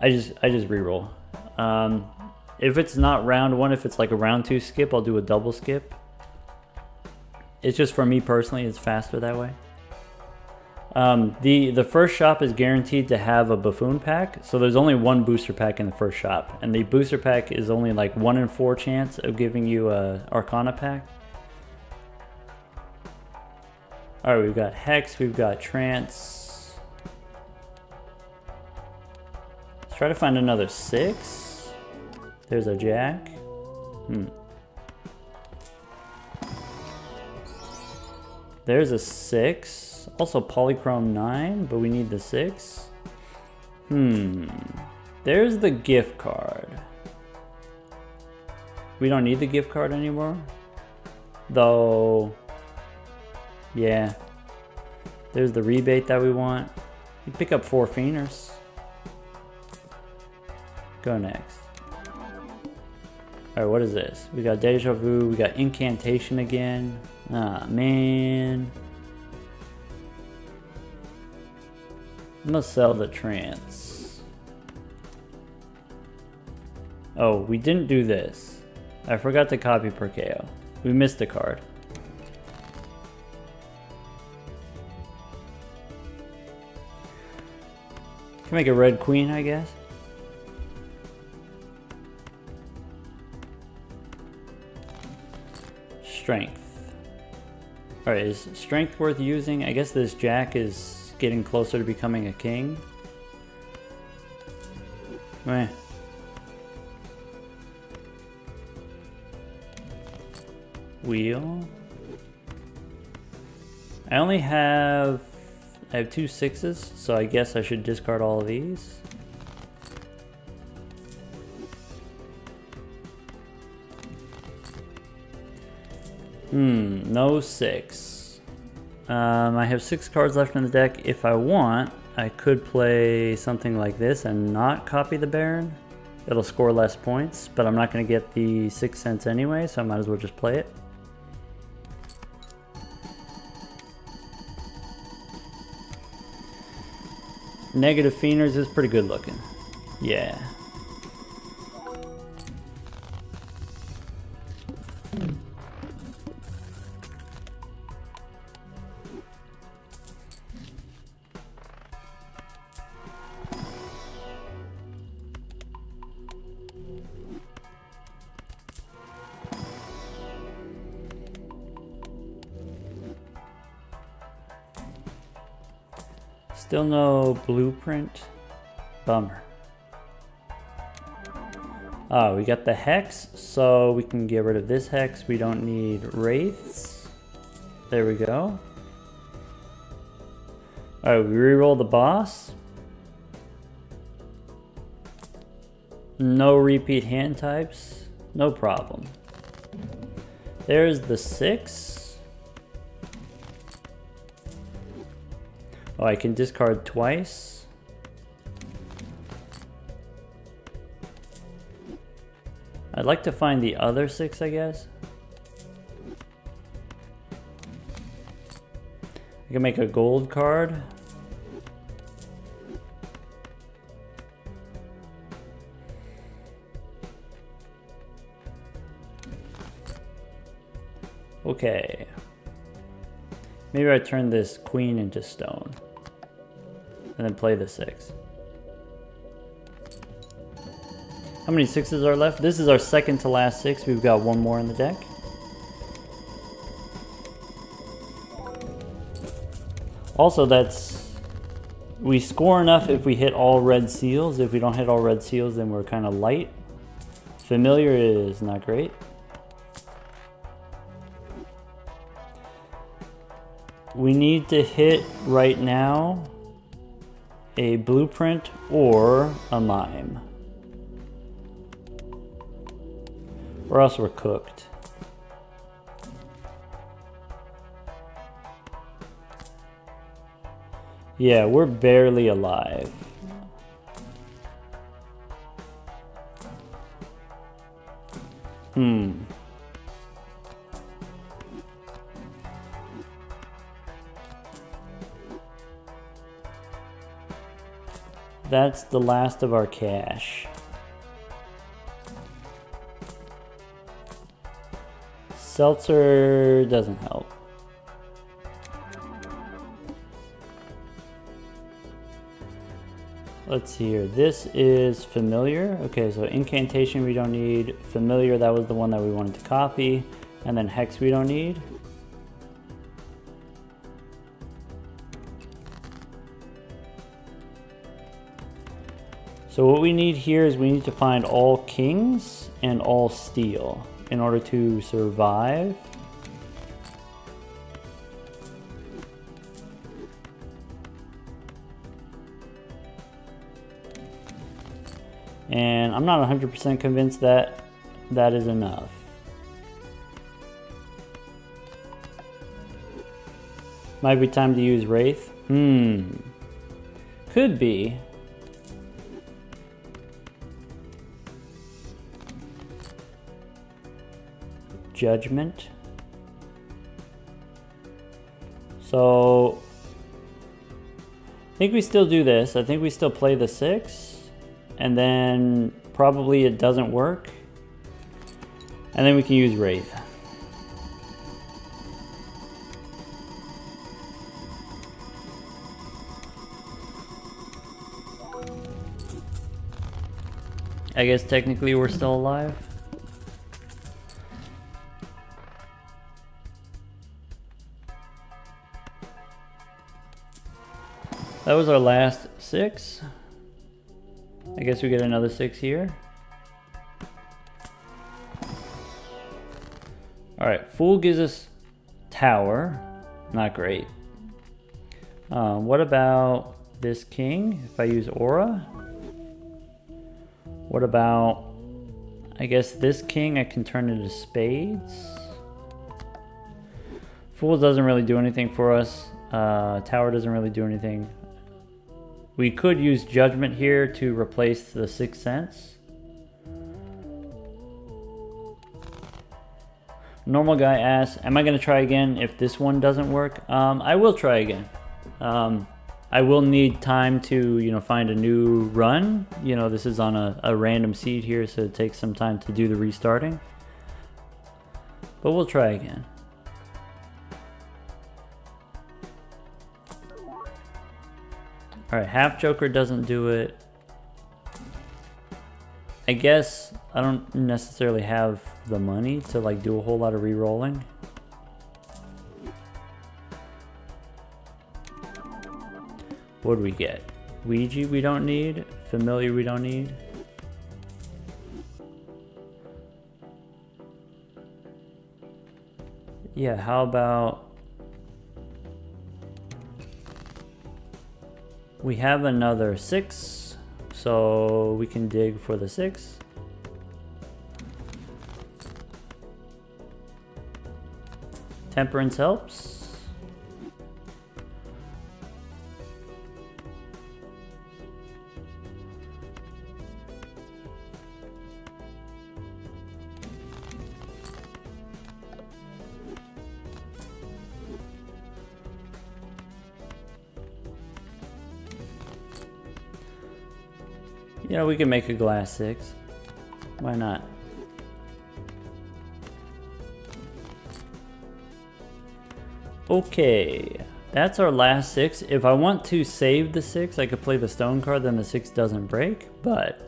I just reroll. If it's not round 1, if it's like a round 2 skip, I'll do a double skip. It's just for me personally, it's faster that way. The first shop is guaranteed to have a buffoon pack, so there's only 1 booster pack in the first shop, and the booster pack is only like 1 in 4 chance of giving you a Arcana pack. Alright, we've got Hex, we've got Trance. Let's try to find another 6. There's a Jack. There's a 6. Also polychrome 9, but we need the 6. There's the gift card. We don't need the gift card anymore. Though, yeah. There's the rebate that we want. You pick up 4 Fienders. Go next. Alright, what is this? We got Deja Vu, we got Incantation again. Ah, man. I'm gonna sell the Trance. Oh, we didn't do this. I forgot to copy Perkeo. We missed a card. Can make a red queen, I guess. Strength. Alright, is strength worth using? I guess this jack is getting closer to becoming a king. Meh. Wheel. I have 2 6s, so I guess I should discard all of these. No 6. I have 6 cards left in the deck. If I want, I could play something like this and not copy the Baron. It'll score less points, but I'm not going to get the 6 cents anyway, so I might as well just play it. Negative Fienders is pretty good looking. Yeah. Still no blueprint. Bummer. Oh, we got the Hex, so we can get rid of this Hex. We don't need Wraiths. There we go. Alright, we reroll the boss. No repeat hand types. No problem. There's the 6. Oh, I can discard twice. I'd like to find the other 6, I guess. I can make a gold card. Okay. Maybe I turn this queen into stone. And then play the 6. How many 6s are left? This is our second to last 6. We've got 1 more in the deck. Also, we score enough if we hit all red seals. If we don't hit all red seals, then we're kind of light. Familiar is not great. We need to hit right now a blueprint or a mime, or else we're cooked. Yeah, we're barely alive. That's the last of our cash. Seltzer doesn't help. Let's see here. This is familiar. Okay, so incantation we don't need. Familiar, that was the one that we wanted to copy. And then hex we don't need. So what we need here is we need to find all kings and all steel in order to survive. And I'm not 100% convinced that that is enough. Might be time to use Wraith. Could be. Judgment. So I think we still do this. I think we still play the 6, and then probably it doesn't work, and then we can use Wraith. I guess technically we're still alive. That was our last 6. I guess we get another 6 here. Alright, Fool gives us Tower. Not great. What about this King if I use Aura? What about, I guess this King I can turn into Spades. Fool doesn't really do anything for us. Tower doesn't really do anything. We could use Judgment here to replace the Sixth Sense. Normal guy asks, am I going to try again if this one doesn't work? I will try again. I will need time to, find a new run. This is on a random seed here, so it takes some time to do the restarting. But we'll try again. Alright, half Joker doesn't do it. I guess I don't necessarily have the money to do a whole lot of re-rolling. What do we get? Ouija we don't need. Familiar we don't need. Yeah, how about... we have another 6, so we can dig for the 6. Temperance helps. We can make a glass 6. Why not? Okay, that's our last 6. If I want to save the 6, I could play the stone card, then the 6 doesn't break, but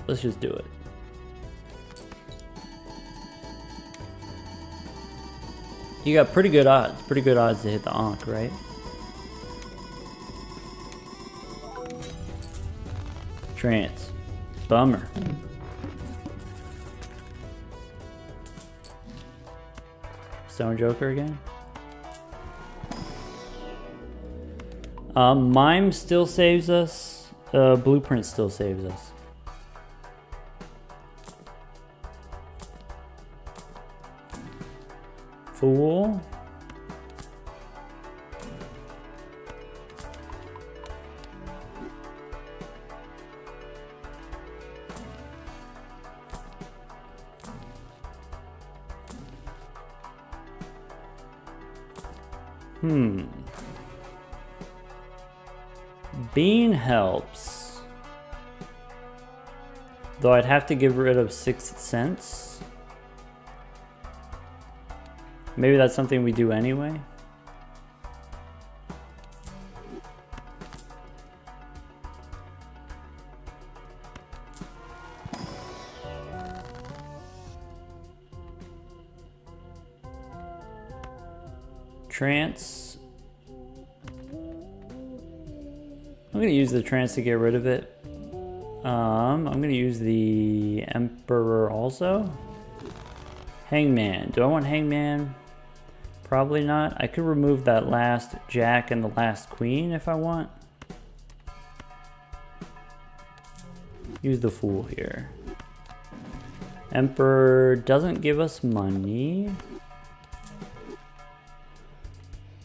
let's just do it. You got pretty good odds to hit the Ankh, right? Trance. Bummer. Stone Joker again. Mime still saves us. Blueprint still saves us. Fool. Bean helps. Though I'd have to get rid of Sixth Sense. Maybe that's something we do anyway. Trance. I'm going to use the trance to get rid of it. I'm going to use the Emperor also. Hangman. Do I want Hangman? Probably not. I could remove that last Jack and the last Queen if I want. use the Fool here. Emperor doesn't give us money.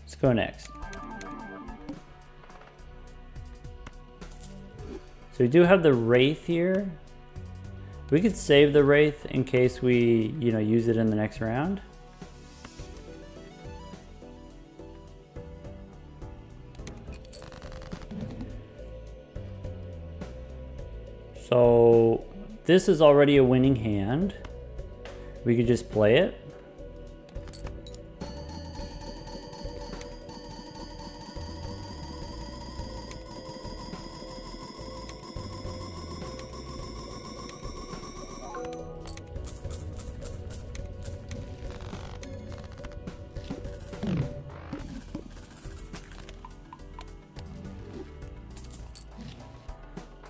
Let's go next. So we do have the Wraith here. We could save the Wraith in case we, you know, use it in the next round. So this is already a winning hand. We could just play it.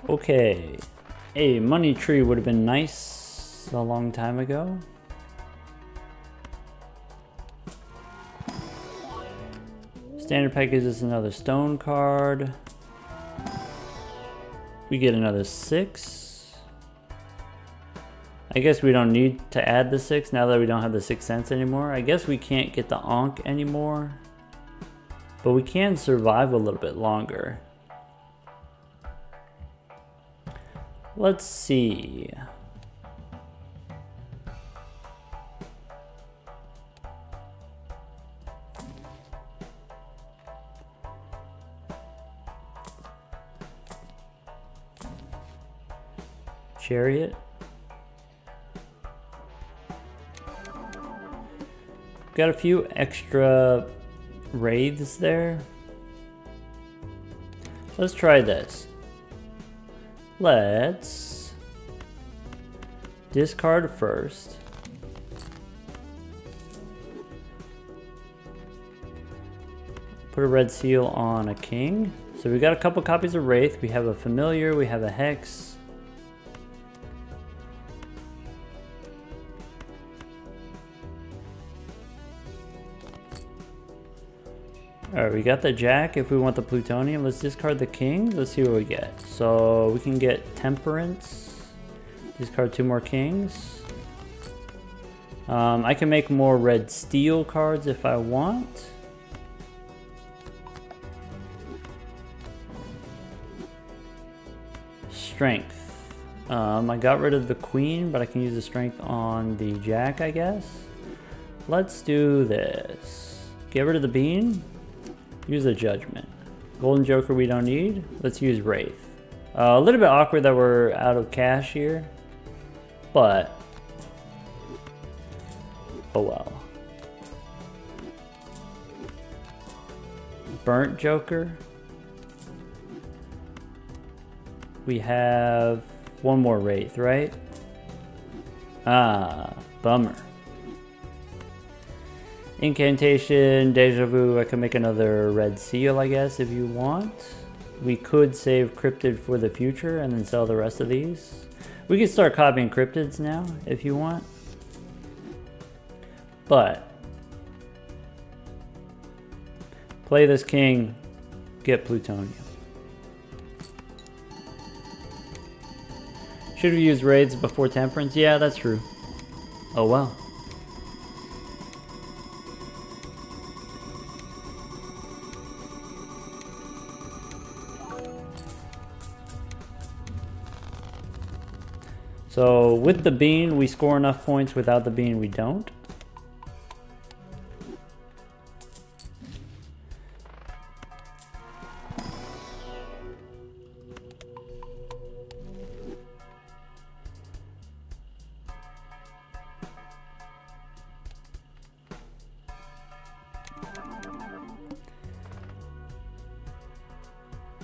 Okay. A money tree would have been nice a long time ago. Standard pack gives us another stone card. We get another 6. I guess we don't need to add the 6 now that we don't have the 6th sense anymore. I guess we can't get the Ankh anymore. But we can survive a little bit longer. Let's see. Chariot. Got a few extra wraiths there. Let's try this. Let's discard first. Put a red seal on a king. So we got a couple copies of Wraith. We have a familiar, we have a hex. Alright, we got the jack if we want the plutonium. Let's discard the kings. Let's see what we get. So we can get temperance. Discard 2 more kings. I can make more red steel cards if I want. Strength. I got rid of the queen, but I can use the strength on the jack, I guess. Let's do this. Get rid of the bean. Use a judgment. Golden Joker we don't need. Let's use Wraith. A little bit awkward that we're out of cash here, but oh well. Burnt Joker. We have one more Wraith, right? Ah, bummer. Incantation, Deja Vu, I can make another red seal, I guess, if you want. We could save Cryptid for the future and then sell the rest of these. We could start copying Cryptids now, if you want. But play this king, get plutonium. Should have used raids before temperance? Yeah, that's true. Oh well. So with the bean, we score enough points. Without the bean, we don't.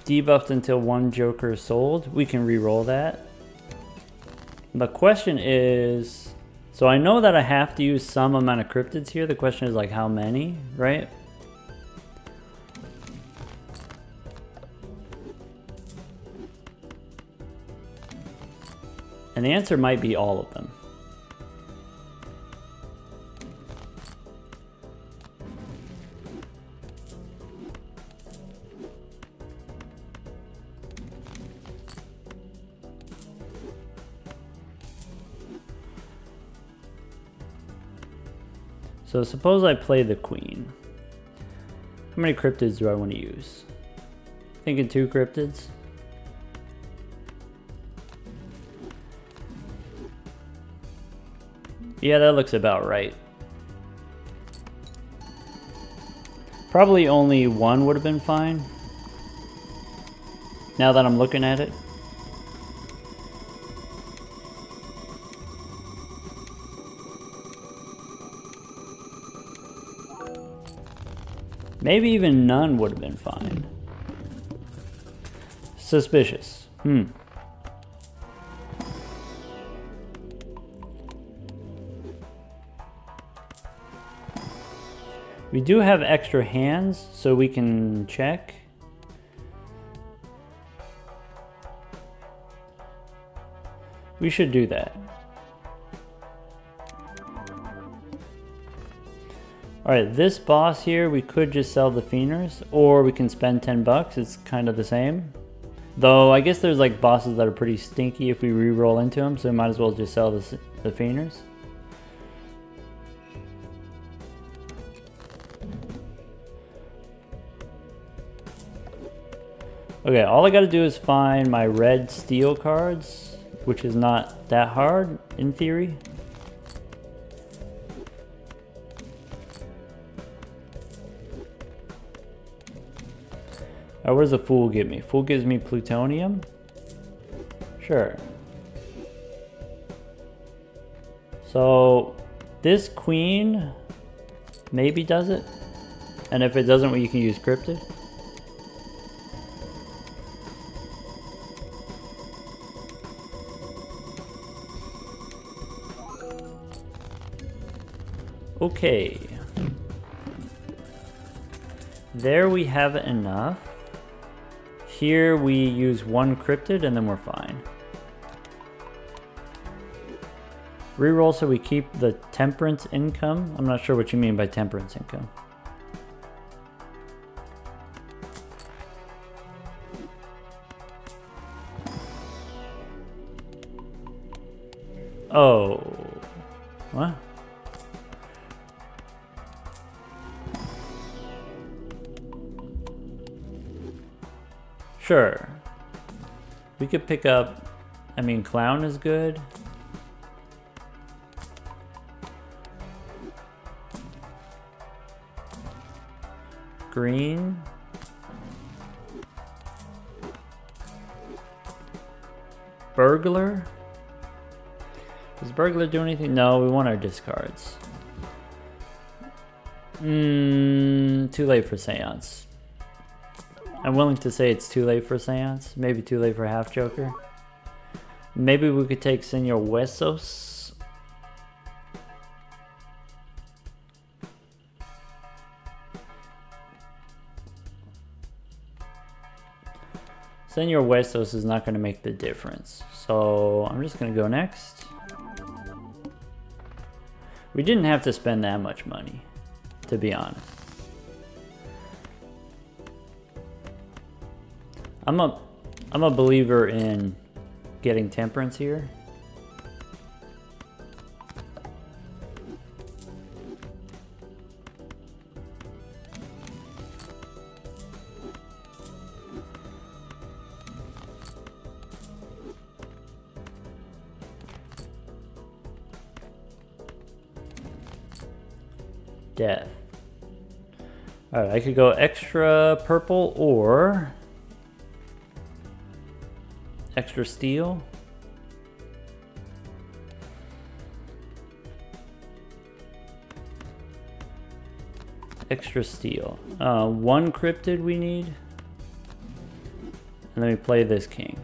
Debuffed until 1 Joker is sold. We can re-roll that. The question is, so I know that I have to use some amount of cryptids here. The question is like how many, right? And the answer might be all of them. So suppose I play the queen. How many cryptids do I want to use? Thinking 2 cryptids. Yeah, that looks about right. Probably only 1 would have been fine. Now that I'm looking at it. Maybe even none would have been fine. Suspicious. We do have extra hands, so we can check. We should do that. Alright, this boss here, we could just sell the Fienders, or we can spend 10 bucks. It's kind of the same. Though, I guess there's like bosses that are pretty stinky if we re-roll into them, so we might as well just sell the Fienders. Okay, all I gotta do is find my red steel cards, which is not that hard, in theory. What does the Fool give me? Fool gives me plutonium? Sure. So, this queen maybe does it? And if it doesn't, well, you can use cryptid? Okay. There we have enough. Here we use 1 cryptid and then we're fine. Reroll so we keep the temperance income. I'm not sure what you mean by temperance income. Oh. What? Sure. We could pick up, I mean, clown is good. Green. Burglar. Does burglar do anything? No, we want our discards. Too late for Seance. I'm willing to say it's too late for Seance. Maybe too late for Half Joker. Maybe we could take Senor Huesos. Senor Huesos is not going to make the difference. So I'm just going to go next. We didn't have to spend that much money, to be honest. I'm a believer in getting temperance here. Death. Alright, I could go extra purple or extra steel. Extra steel. 1 cryptid we need. And let me play this king.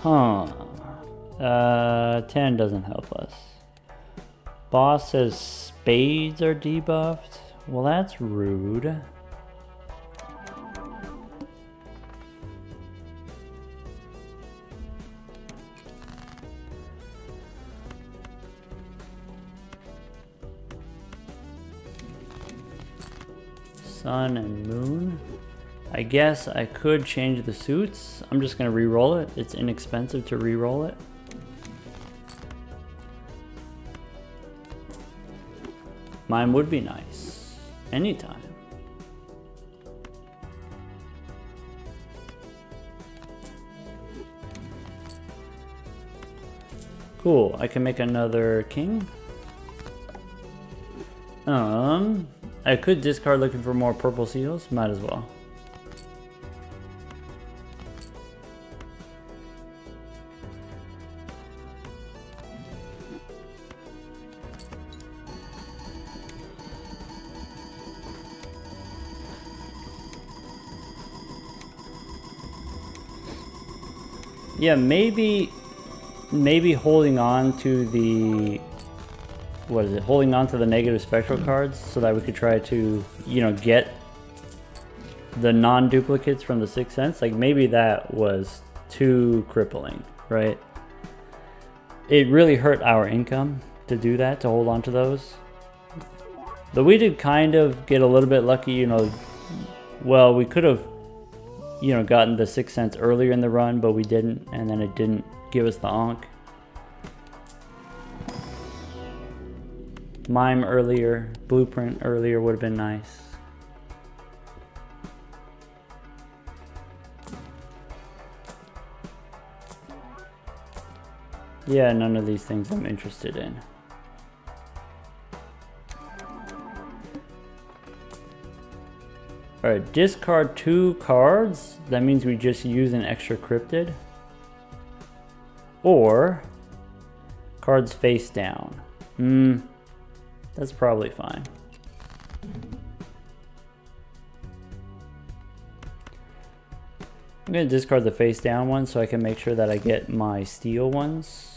Huh. 10 doesn't help us. Boss says spades are debuffed. Well, that's rude. Sun and moon. I guess I could change the suits. I'm just gonna re-roll it. It's inexpensive to re-roll it. Mine would be nice. Anytime. Cool. I can make another king. I could discard looking for more purple seals. Might as well. Yeah, maybe holding on to the, what is it? Holding on to the negative spectral cards so that we could try to, you know, get the non-duplicates from the Sixth Sense. Like maybe that was too crippling, right? It really hurt our income to do that, to hold on to those. Though we did kind of get a little bit lucky, you know. Well, we could have, you know, gotten the Sixth Sense earlier in the run, but we didn't, and then it didn't give us the Ankh. Mime earlier, Blueprint earlier would have been nice. Yeah, none of these things I'm interested in. Alright, discard 2 cards. That means we just use an extra cryptid. Or cards face down. That's probably fine. I'm going to discard the face down one so I can make sure that I get my steel ones.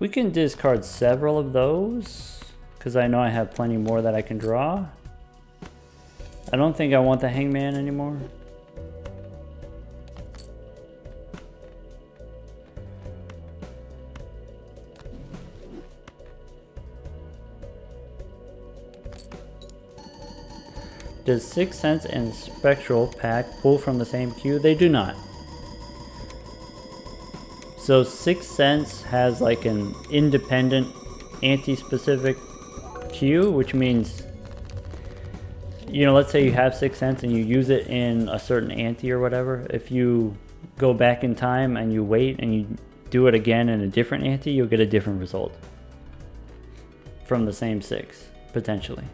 We can discard several of those because I know I have plenty more that I can draw. I don't think I want the Hangman anymore. Does Sixth Sense and Spectral Pack pull from the same queue? They do not. So Sixth Sense has like an independent anti-specific queue, which means, you know, let's say you have Sixth Sense and you use it in a certain anti or whatever. If you go back in time and you wait and you do it again in a different anti, you'll get a different result from the same 6, potentially.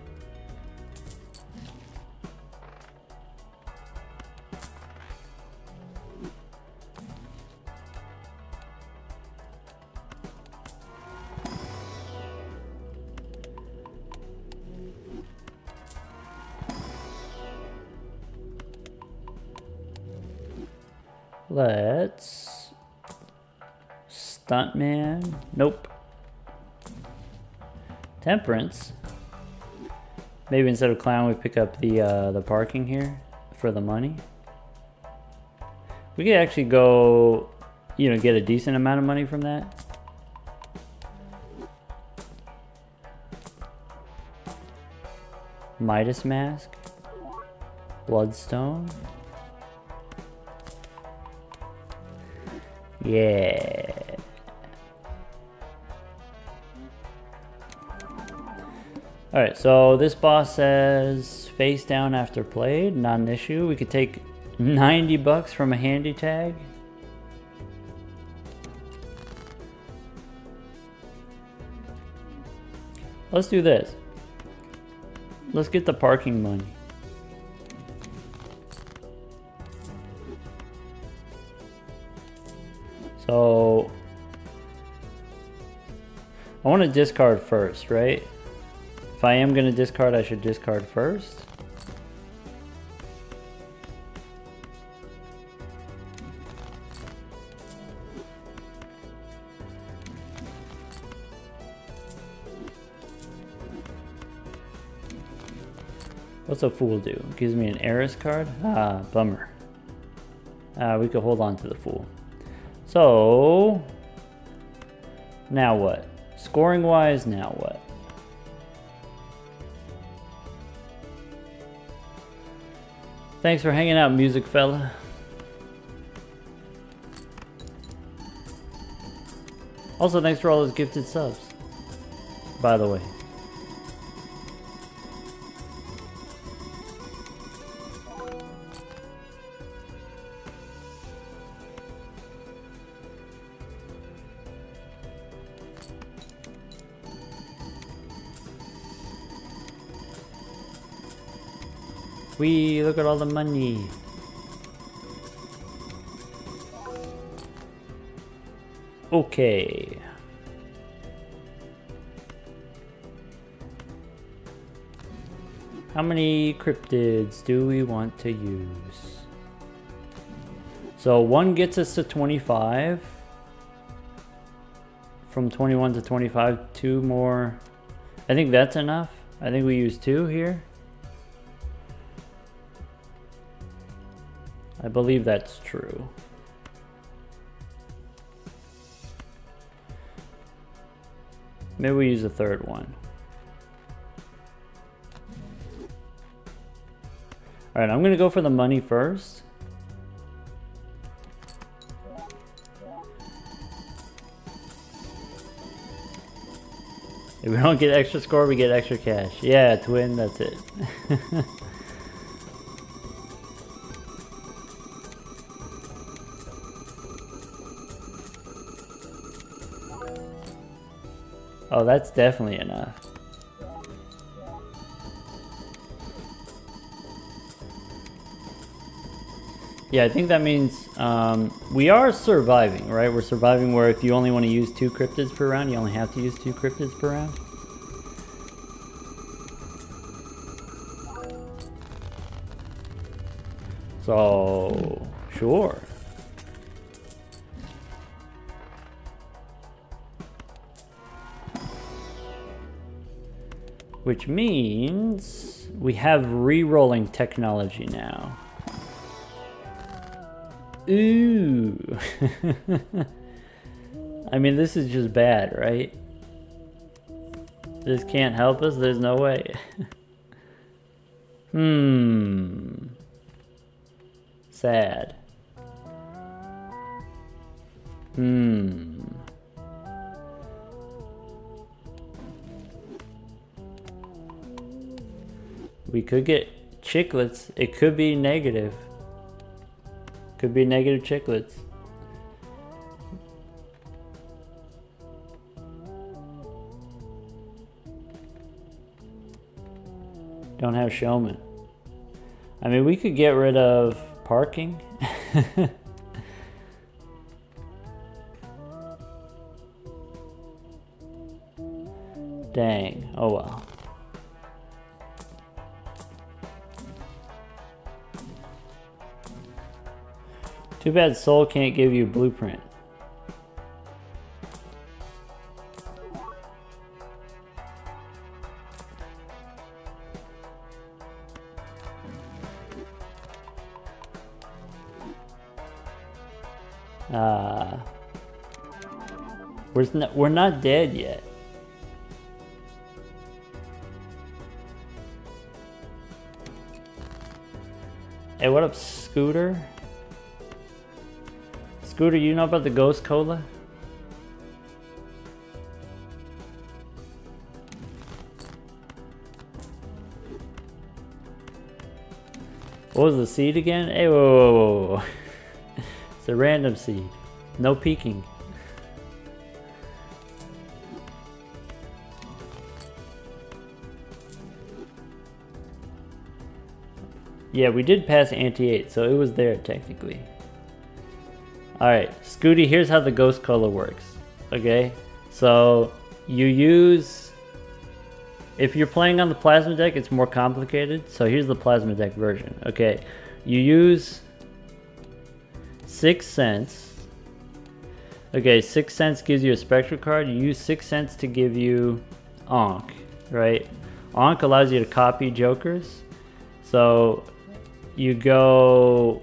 Let's Stuntman. Nope. Temperance. Maybe instead of clown, we pick up the parking here for the money. We could actually go, you know, get a decent amount of money from that. Midas Mask. Bloodstone. Yeah. Alright, so this boss says face down after played, not an issue. We could take 90 bucks from a handy tag. Let's do this. Let's get the parking money. So I want to discard first, right? If I am going to discard, I should discard first. What's a Fool do? Gives me an Heiress card? Ah, bummer. We could hold on to the Fool. So, now what? Scoring wise, now what? Thanks for hanging out, music fella. Also, thanks for all those gifted subs, by the way. Look at all the money. Okay. How many cryptids do we want to use? So one gets us to 25. From 21 to 25, 2 more. I think that's enough. I think we use 2 here. I believe that's true. Maybe we use a 3rd one. Alright, I'm gonna go for the money first. If we don't get extra score, we get extra cash. Yeah, twin, that's it. Oh, that's definitely enough. Yeah, I think that means we are surviving, right? We're surviving where if you only want to use 2 cryptids per round, you only have to use 2 cryptids per round. So, sure. Which means we have re-rolling technology now. Ooh. I mean, this is just bad, right? This can't help us? There's no way. Sad. We could get chiclets. It could be negative. Could be negative chiclets. Don't have showman. I mean, we could get rid of parking. Dang. Oh well. Too bad Soul can't give you a blueprint. We're not dead yet. Hey, what up, Scooter? Scooter, you know about the Ghost Cola? What was the seed again? Hey, whoa. It's a random seed. No peeking. Yeah, we did pass anti-8, so it was there technically. Alright, Scooty, here's how the Ghost Cola works. Okay, so you use... If you're playing on the Plasma deck, it's more complicated. So here's the Plasma deck version. Okay, you use 6 cents. Okay, 6 cents gives you a Spectral card. You use 6 cents to give you Ankh, right? Ankh allows you to copy jokers. So you go,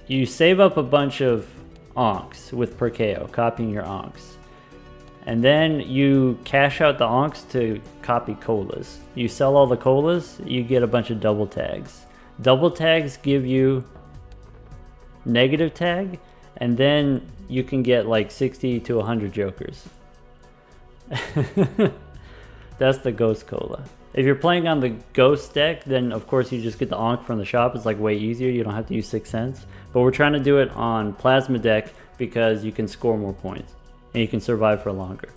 you save up a bunch of Ankhs with Perkeo, copying your Ankhs. And then you cash out the Ankhs to copy colas. You sell all the colas, you get a bunch of double tags. Double tags give you negative tag, and then you can get like 60 to 100 jokers. That's the ghost cola. If you're playing on the ghost deck, then of course you just get the Ankh from the shop. It's like way easier, you don't have to use 6 cents. But we're trying to do it on plasma deck because you can score more points and you can survive for longer.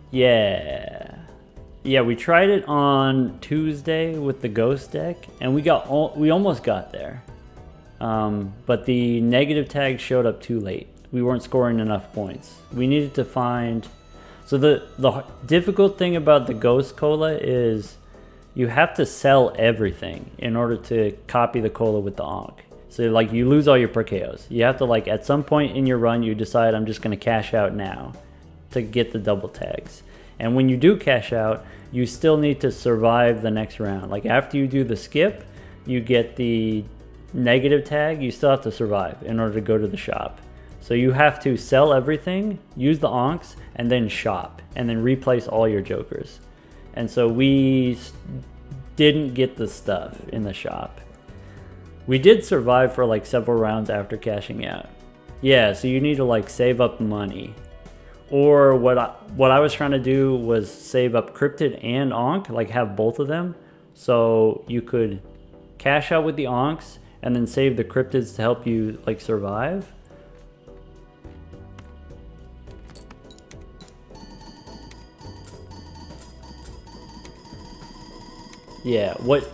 Yeah, we tried it on Tuesday with the ghost deck, and we almost got there. But the negative tag showed up too late. We weren't scoring enough points. We needed to find... So the difficult thing about the ghost cola is you have to sell everything in order to copy the cola with the Ankh. So like you lose all your Perkeos. You have to like at some point in your run you decide I'm just going to cash out now to get the double tags. And when you do cash out, you still need to survive the next round. Like after you do the skip, you get the negative tag, you still have to survive in order to go to the shop. So you have to sell everything, use the Ankhs, and then shop, and then replace all your jokers. And so we didn't get the stuff in the shop. We did survive for like several rounds after cashing out. Yeah, so you need to like save up money. Or what I was trying to do was save up Cryptid and Ankh, like have both of them. So you could cash out with the Ankhs and then save the Cryptids to help you like survive. Yeah, what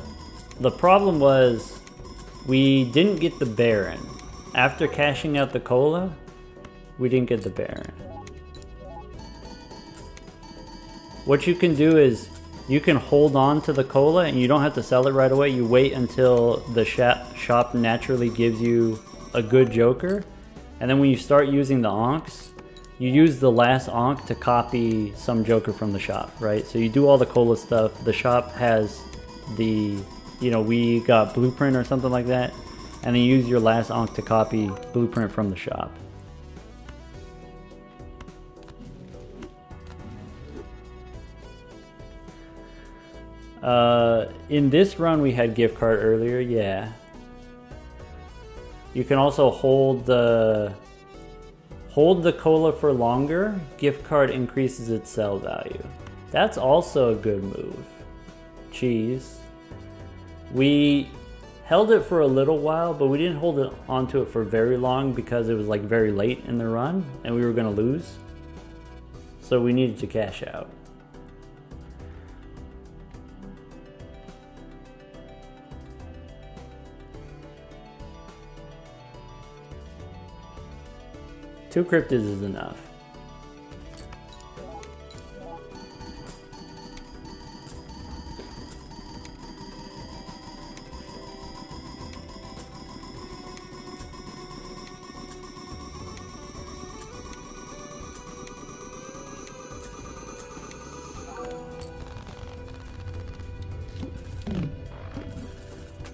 the problem was, we didn't get the Baron. After cashing out the cola, we didn't get the Baron. What you can do is you can hold on to the cola and you don't have to sell it right away. You wait until the shop naturally gives you a good joker. And then when you start using the Ankhs, you use the last Ankh to copy some joker from the shop, right? So you do all the cola stuff. The shop has the, you know, we got Blueprint or something like that. And then you use your last Ankh to copy Blueprint from the shop. In this run we had gift card earlier, yeah. You can also hold the cola for longer. Gift card increases its sell value. That's also a good move. Cheese. We held it for a little while, but we didn't hold it onto it for very long because it was like very late in the run and we were gonna lose. So we needed to cash out. Two cryptids is enough.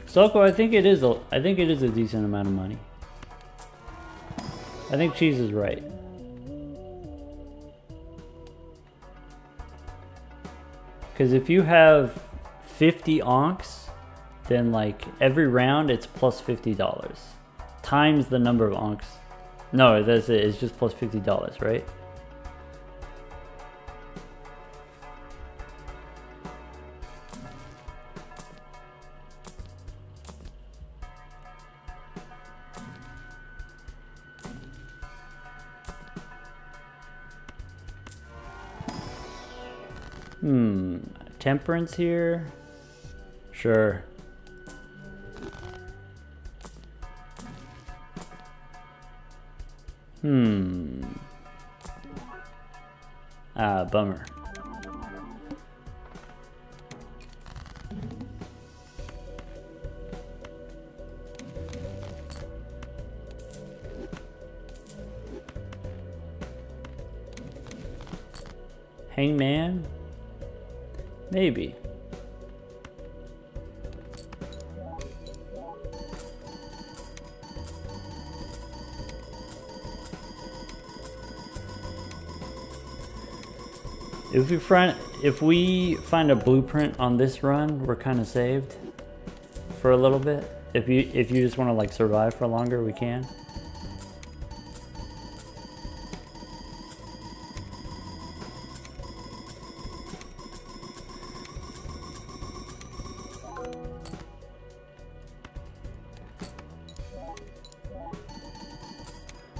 Soko, I think it is a decent amount of money. I think Cheese is right. Because if you have 50 Ankhs, then like every round it's plus $50. Times the number of Ankhs. No, that's it. It's just plus $50, right? Temperance here? Sure. Ah, bummer. Hangman? Maybe. If we find a blueprint on this run, we're kind of saved for a little bit. If you just want to like survive for longer, we can.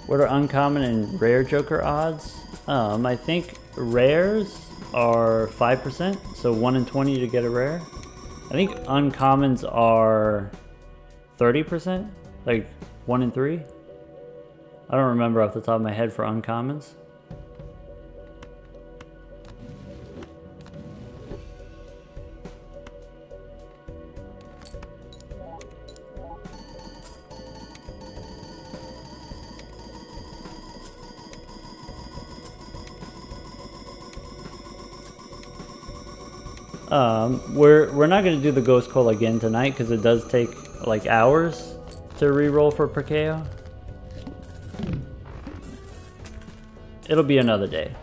What are uncommon and rare Joker odds? I think rares are 5%, so 1 in 20 to get a rare. I think uncommons are 30%, like 1 in 3. I don't remember off the top of my head for uncommons. We're not going to do the Ghost Call again tonight because it does take like hours to reroll for Perkeo. It'll be another day.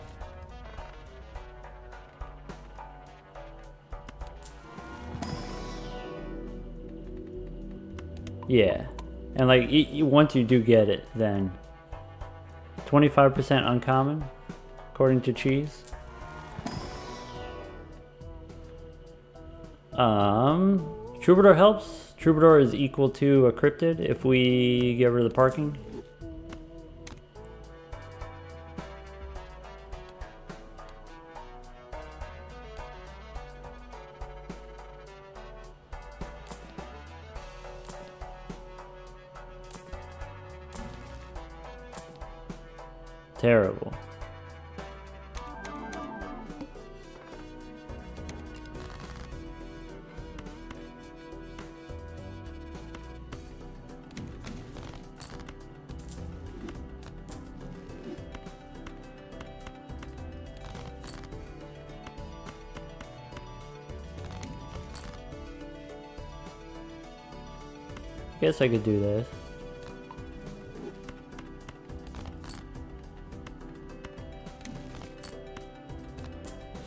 Yeah, and like once you do get it, then 25% uncommon, according to Cheese. Troubadour helps. Troubadour is equal to a cryptid if we get rid of the parking. Terrible. Guess I could do this.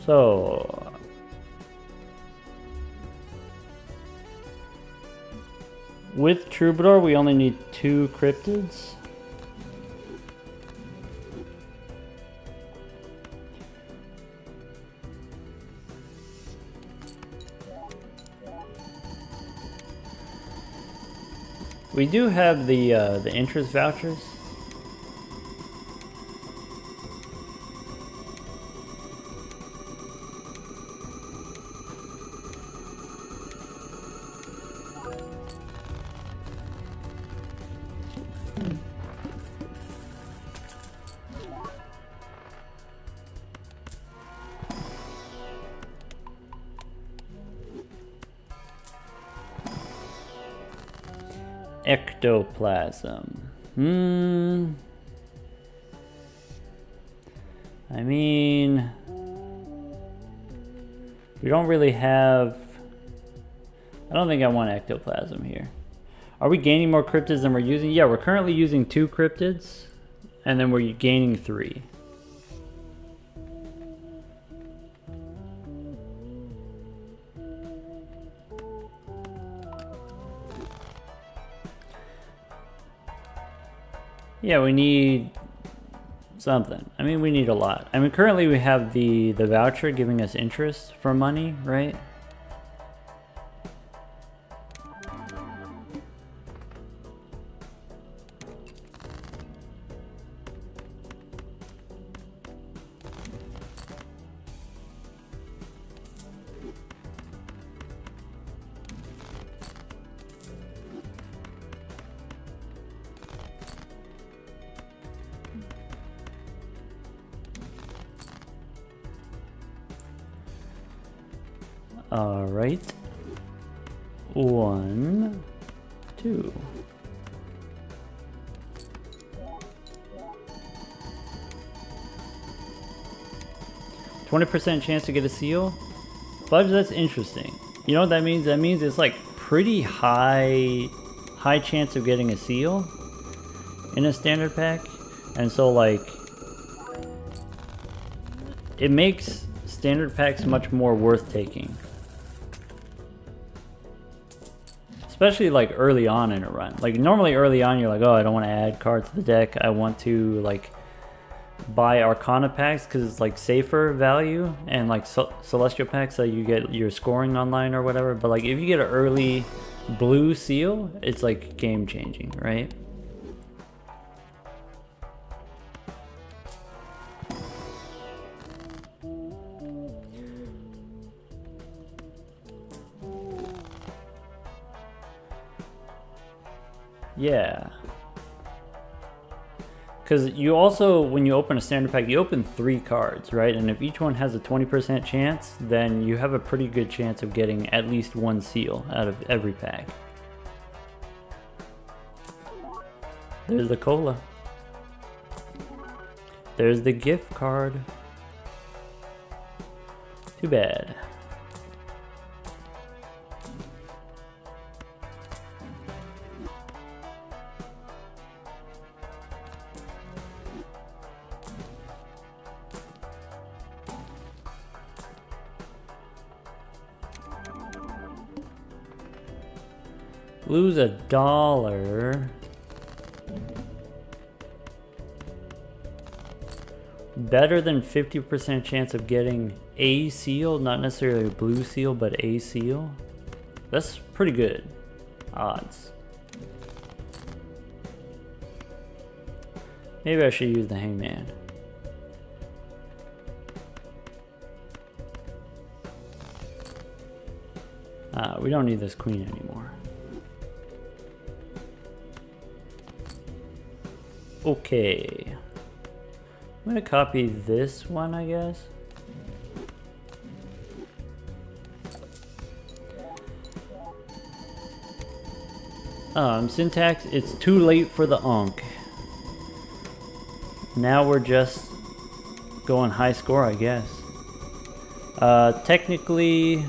So with Troubadour we only need 2 cryptids. We do have the interest vouchers. Ectoplasm. I mean, we don't really have... I don't think I want ectoplasm here. Are we gaining more cryptids than we're using? Yeah, we're currently using 2 cryptids, and then we're gaining 3. Yeah, we need something. I mean, we need a lot. I mean, currently we have the voucher giving us interest for money, right? All right. 1, 2. 20% chance to get a seal. Fudge, that's interesting. You know what that means? That means it's like pretty high chance of getting a seal in a standard pack. And so like, it makes standard packs much more worth taking. Especially like early on in a run. Like normally early on you're like, oh, I don't want to add cards to the deck. I want to like buy Arcana packs because it's like safer value, and like Celestial packs so you get your scoring online or whatever. But like if you get an early blue seal, it's like game changing, right? Yeah. Because you also, when you open a standard pack, you open 3 cards, right? And if each one has a 20% chance, then you have a pretty good chance of getting at least 1 seal out of every pack. There's the cola. There's the gift card. Too bad. Lose $1. Better than 50% chance of getting a seal, not necessarily a blue seal, but a seal. That's pretty good odds. Maybe I should use the hangman. We don't need this queen anymore. Okay. I'm gonna copy this one, I guess. Syntax, it's too late for the Ankh. Now we're just going high score, I guess. Technically...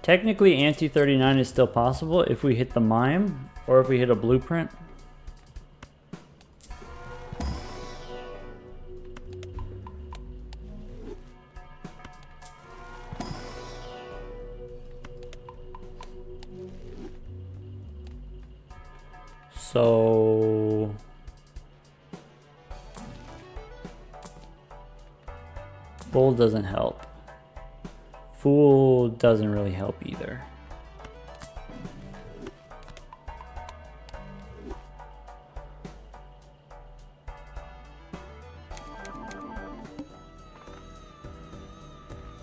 Technically, anti-39 is still possible if we hit the mime or if we hit a blueprint. So... Bull doesn't help. Fool doesn't really help either.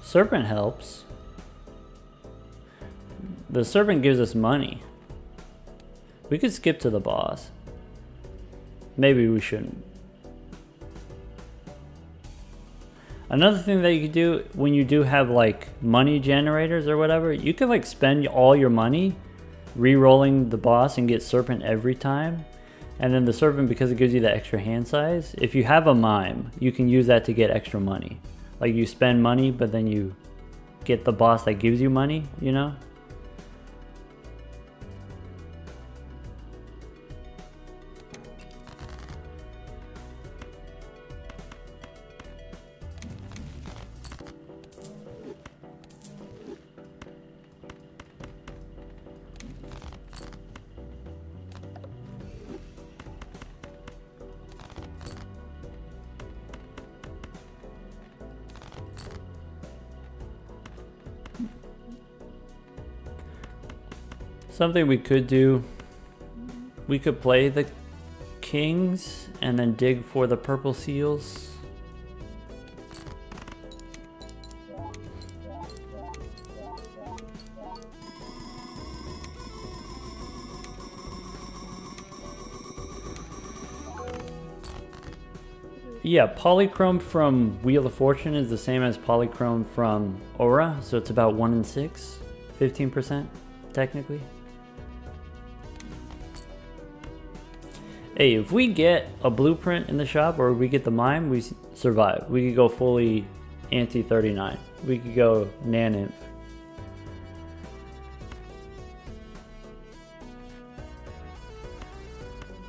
Serpent helps. The serpent gives us money. We could skip to the boss. Maybe we shouldn't. Another thing that you could do when you do have like money generators or whatever, you could like spend all your money re-rolling the boss and get serpent every time. And then the serpent, because it gives you the extra hand size, if you have a mime, you can use that to get extra money. Like you spend money, but then you get the boss that gives you money, you know? Something we could do, we could play the kings and then dig for the purple seals. Yeah, polychrome from Wheel of Fortune is the same as polychrome from Aura, so it's about 1 in 6, 15%. technically. Hey, if we get a blueprint in the shop or we get the mime, we survive. We could go fully anti-39. We could go nan-inf.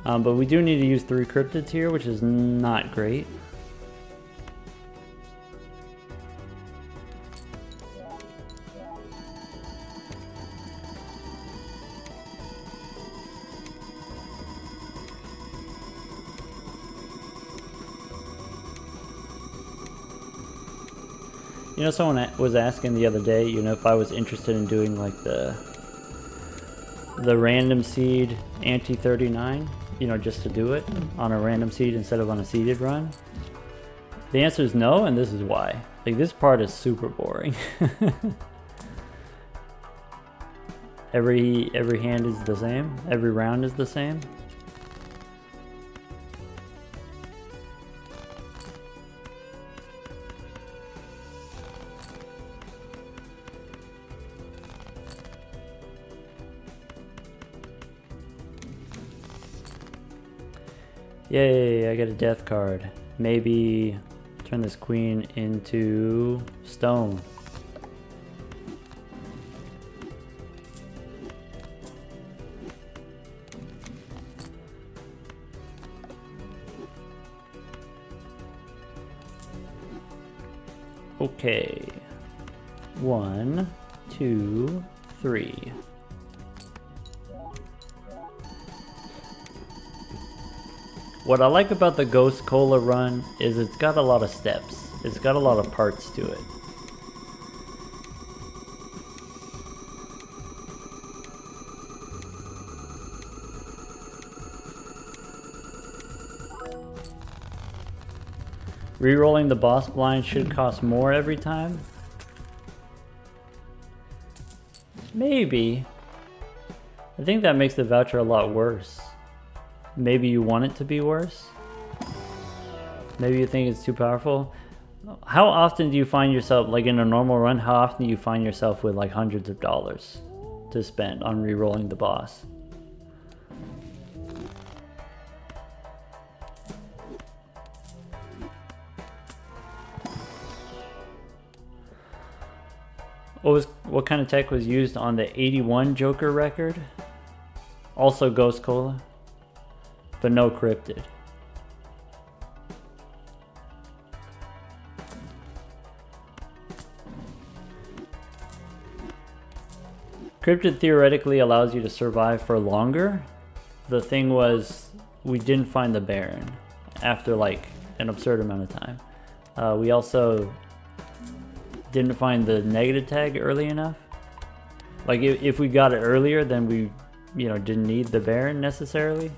But we do need to use 3 cryptids here, which is not great. You know, someone was asking the other day, you know, if I was interested in doing like the random seed anti-39, you know, just to do it on a random seed instead of on a seeded run. The answer is no, and this is why. Like, this part is super boring. Every hand is the same. Every round is the same. Yay, I get a death card. Maybe turn this queen into stone. Okay. 1, 2, 3. What I like about the Ghost Cola run is it's got a lot of steps. It's got a lot of parts to it. Rerolling the boss blind should cost more every time. Maybe. I think that makes the voucher a lot worse. Maybe you want it to be worse. Maybe you think it's too powerful. How often do you find yourself, like in a normal run, how often do you find yourself with like hundreds of dollars to spend on re-rolling the boss? What kind of tech was used on the 81 Joker record? Also Ghost Cola, but no cryptid. Cryptid theoretically allows you to survive for longer. The thing was, we didn't find the Baron after like an absurd amount of time. We also didn't find the negative tag early enough. Like if we got it earlier, then we, you know, didn't need the Baron necessarily.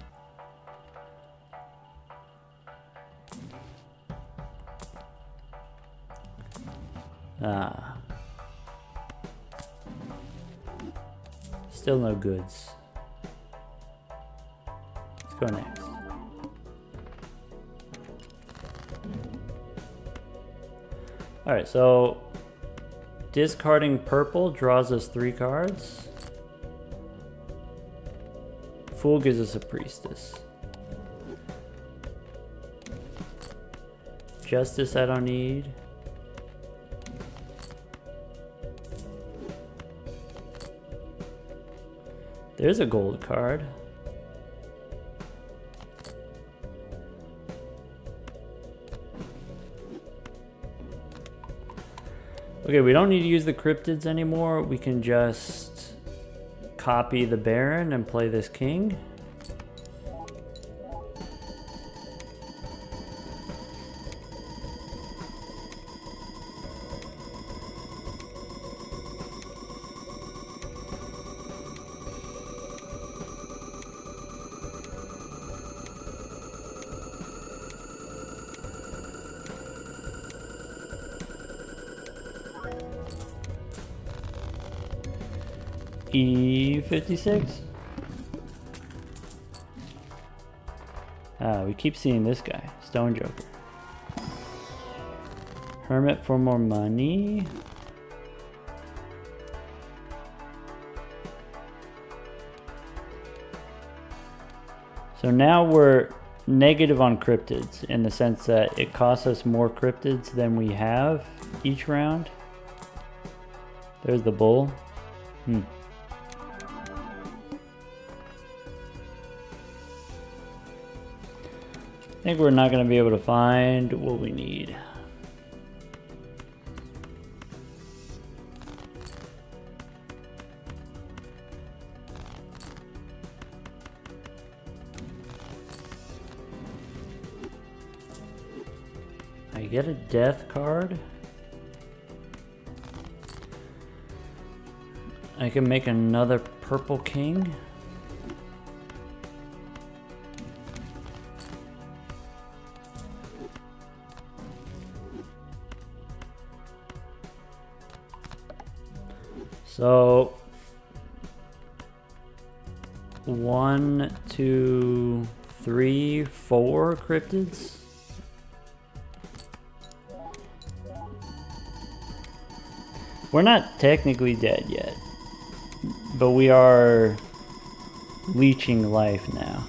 Still no goods. Let's go next. Alright, so discarding purple draws us 3 cards. Fool gives us a priestess. Justice I don't need. There's a gold card. Okay, we don't need to use the cryptids anymore. We can just copy the Baron and play this king. E56. We keep seeing this guy, Stone Joker. Hermit for more money. So now we're negative on cryptids in the sense that it costs us more cryptids than we have each round. There's the bull. I think we're not going to be able to find what we need. I get a death card. I can make another purple king. So 1, 2, 3, 4 cryptids. We're not technically dead yet, but we are leeching life now.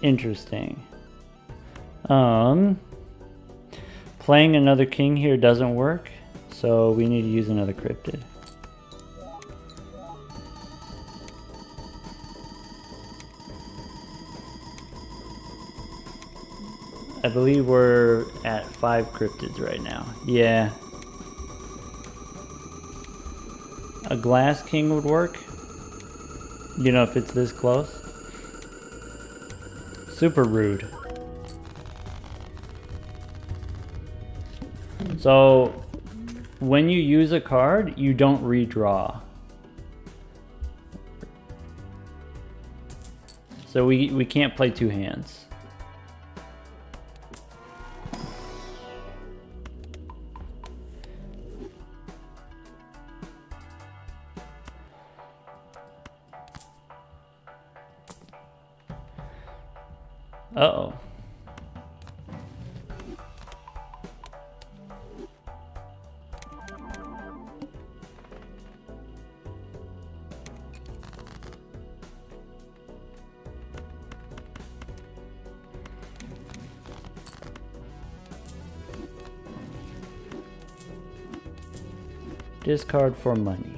Interesting. Playing another king here doesn't work, so we need to use another cryptid. I believe we're at 5 cryptids right now. Yeah. A glass king would work. You know, if it's this close. Super rude. So, when you use a card, you don't redraw. So we can't play 2 hands. Uh-oh. Discard for money.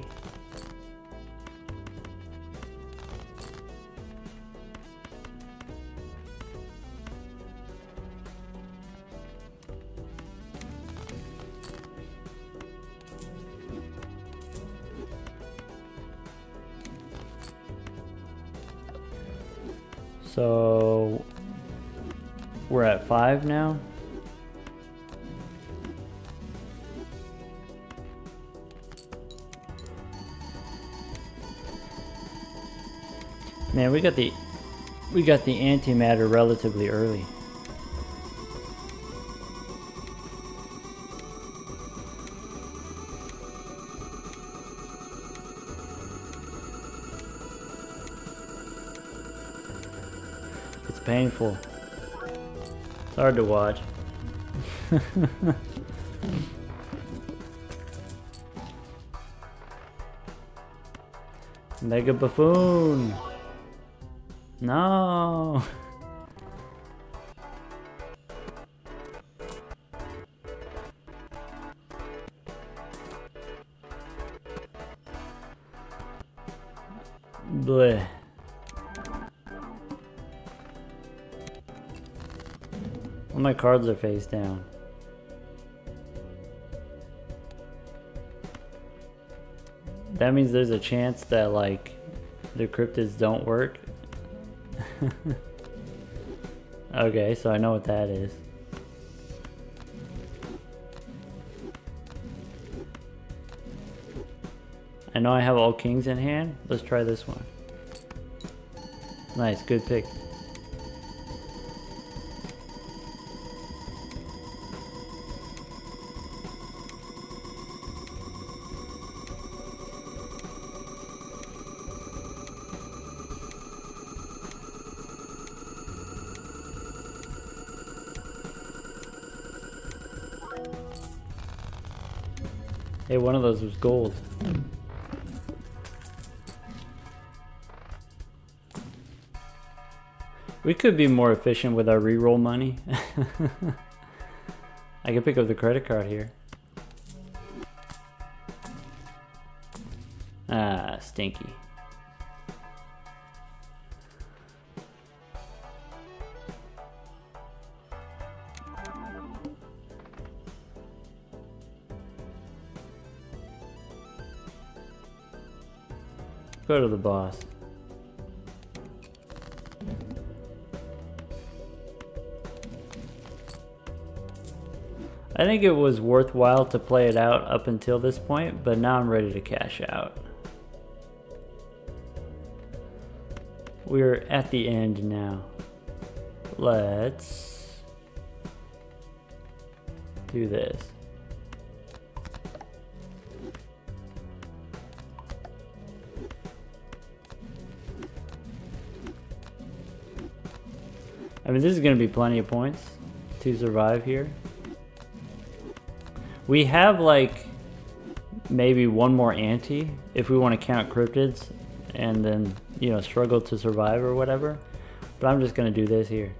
So we're at 5 now. Man, we got the antimatter relatively early. It's painful. It's hard to watch. Mega Buffoon. No. Bleh. All my cards are face down. That means there's a chance that like the cryptids don't work. Okay, so I know what that is. I know I have all kings in hand. Let's try this one. Nice, good pick. Hey, one of those was gold. We could be more efficient with our reroll money. I can pick up the credit card here. Ah, stinky. Go to the boss. I think it was worthwhile to play it out up until this point, but now I'm ready to cash out. We're at the end now. Let's do this. I mean, this is going to be plenty of points to survive here. We have like maybe one more ante if we want to count cryptids and then, you know, struggle to survive or whatever. But I'm just going to do this here.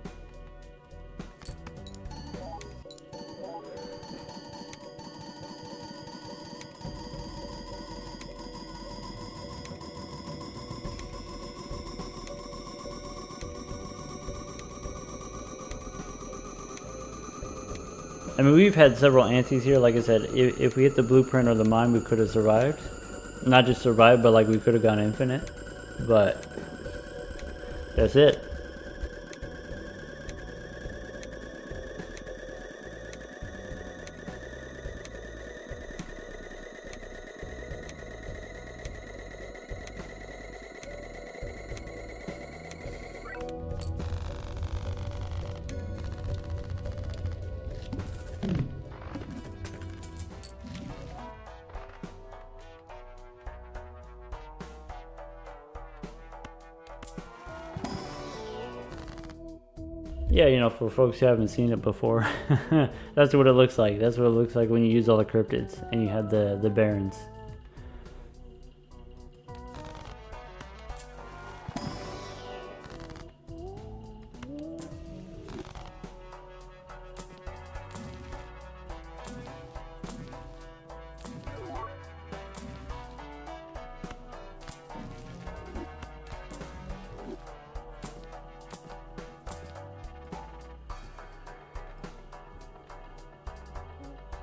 I mean, we've had several antes here. Like I said, if we hit the blueprint or the mine, we could have survived. Not just survived, but like we could have gone infinite. But that's it. Yeah, you know, for folks who haven't seen it before, that's what it looks like. That's what it looks like when you use all the cryptids and you have the barons.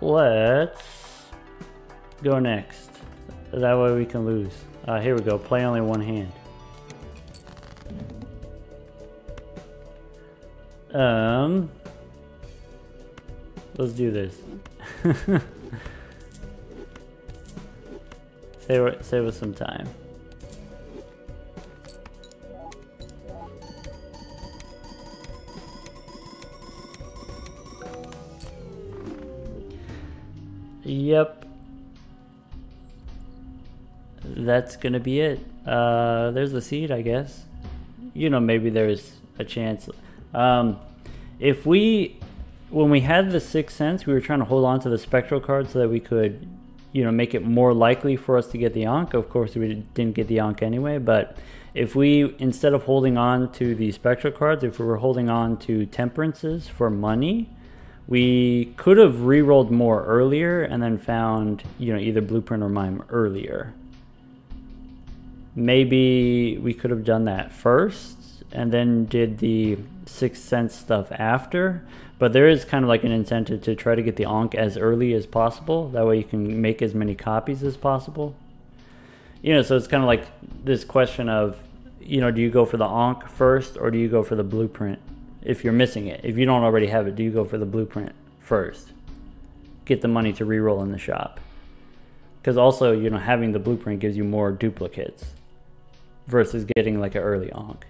Let's go next. That way we can lose. Here we go. Play only one hand. Let's do this. Save us some time. Yep. That's gonna be it. There's the seed, I guess. You know, maybe there's a chance. If when we had the Sixth Sense, we were trying to hold on to the Spectral Cards so that we could, you know, make it more likely for us to get the Ankh. Of course, we didn't get the Ankh anyway, but if we, instead of holding on to the Spectral Cards, if we were holding on to Temperances for money, we could have re-rolled more earlier and then found, you know, either Blueprint or Mime earlier. Maybe we could have done that first and then did the Sixth Sense stuff after. But there is kind of like an incentive to try to get the Ankh as early as possible. That way you can make as many copies as possible. You know, so it's kind of like this question of, you know, do you go for the Ankh first or do you go for the Blueprint? If you're missing it, if you don't already have it, do you go for the Blueprint first? Get the money to reroll in the shop. Because also, you know, having the Blueprint gives you more duplicates versus getting like an early Ankh.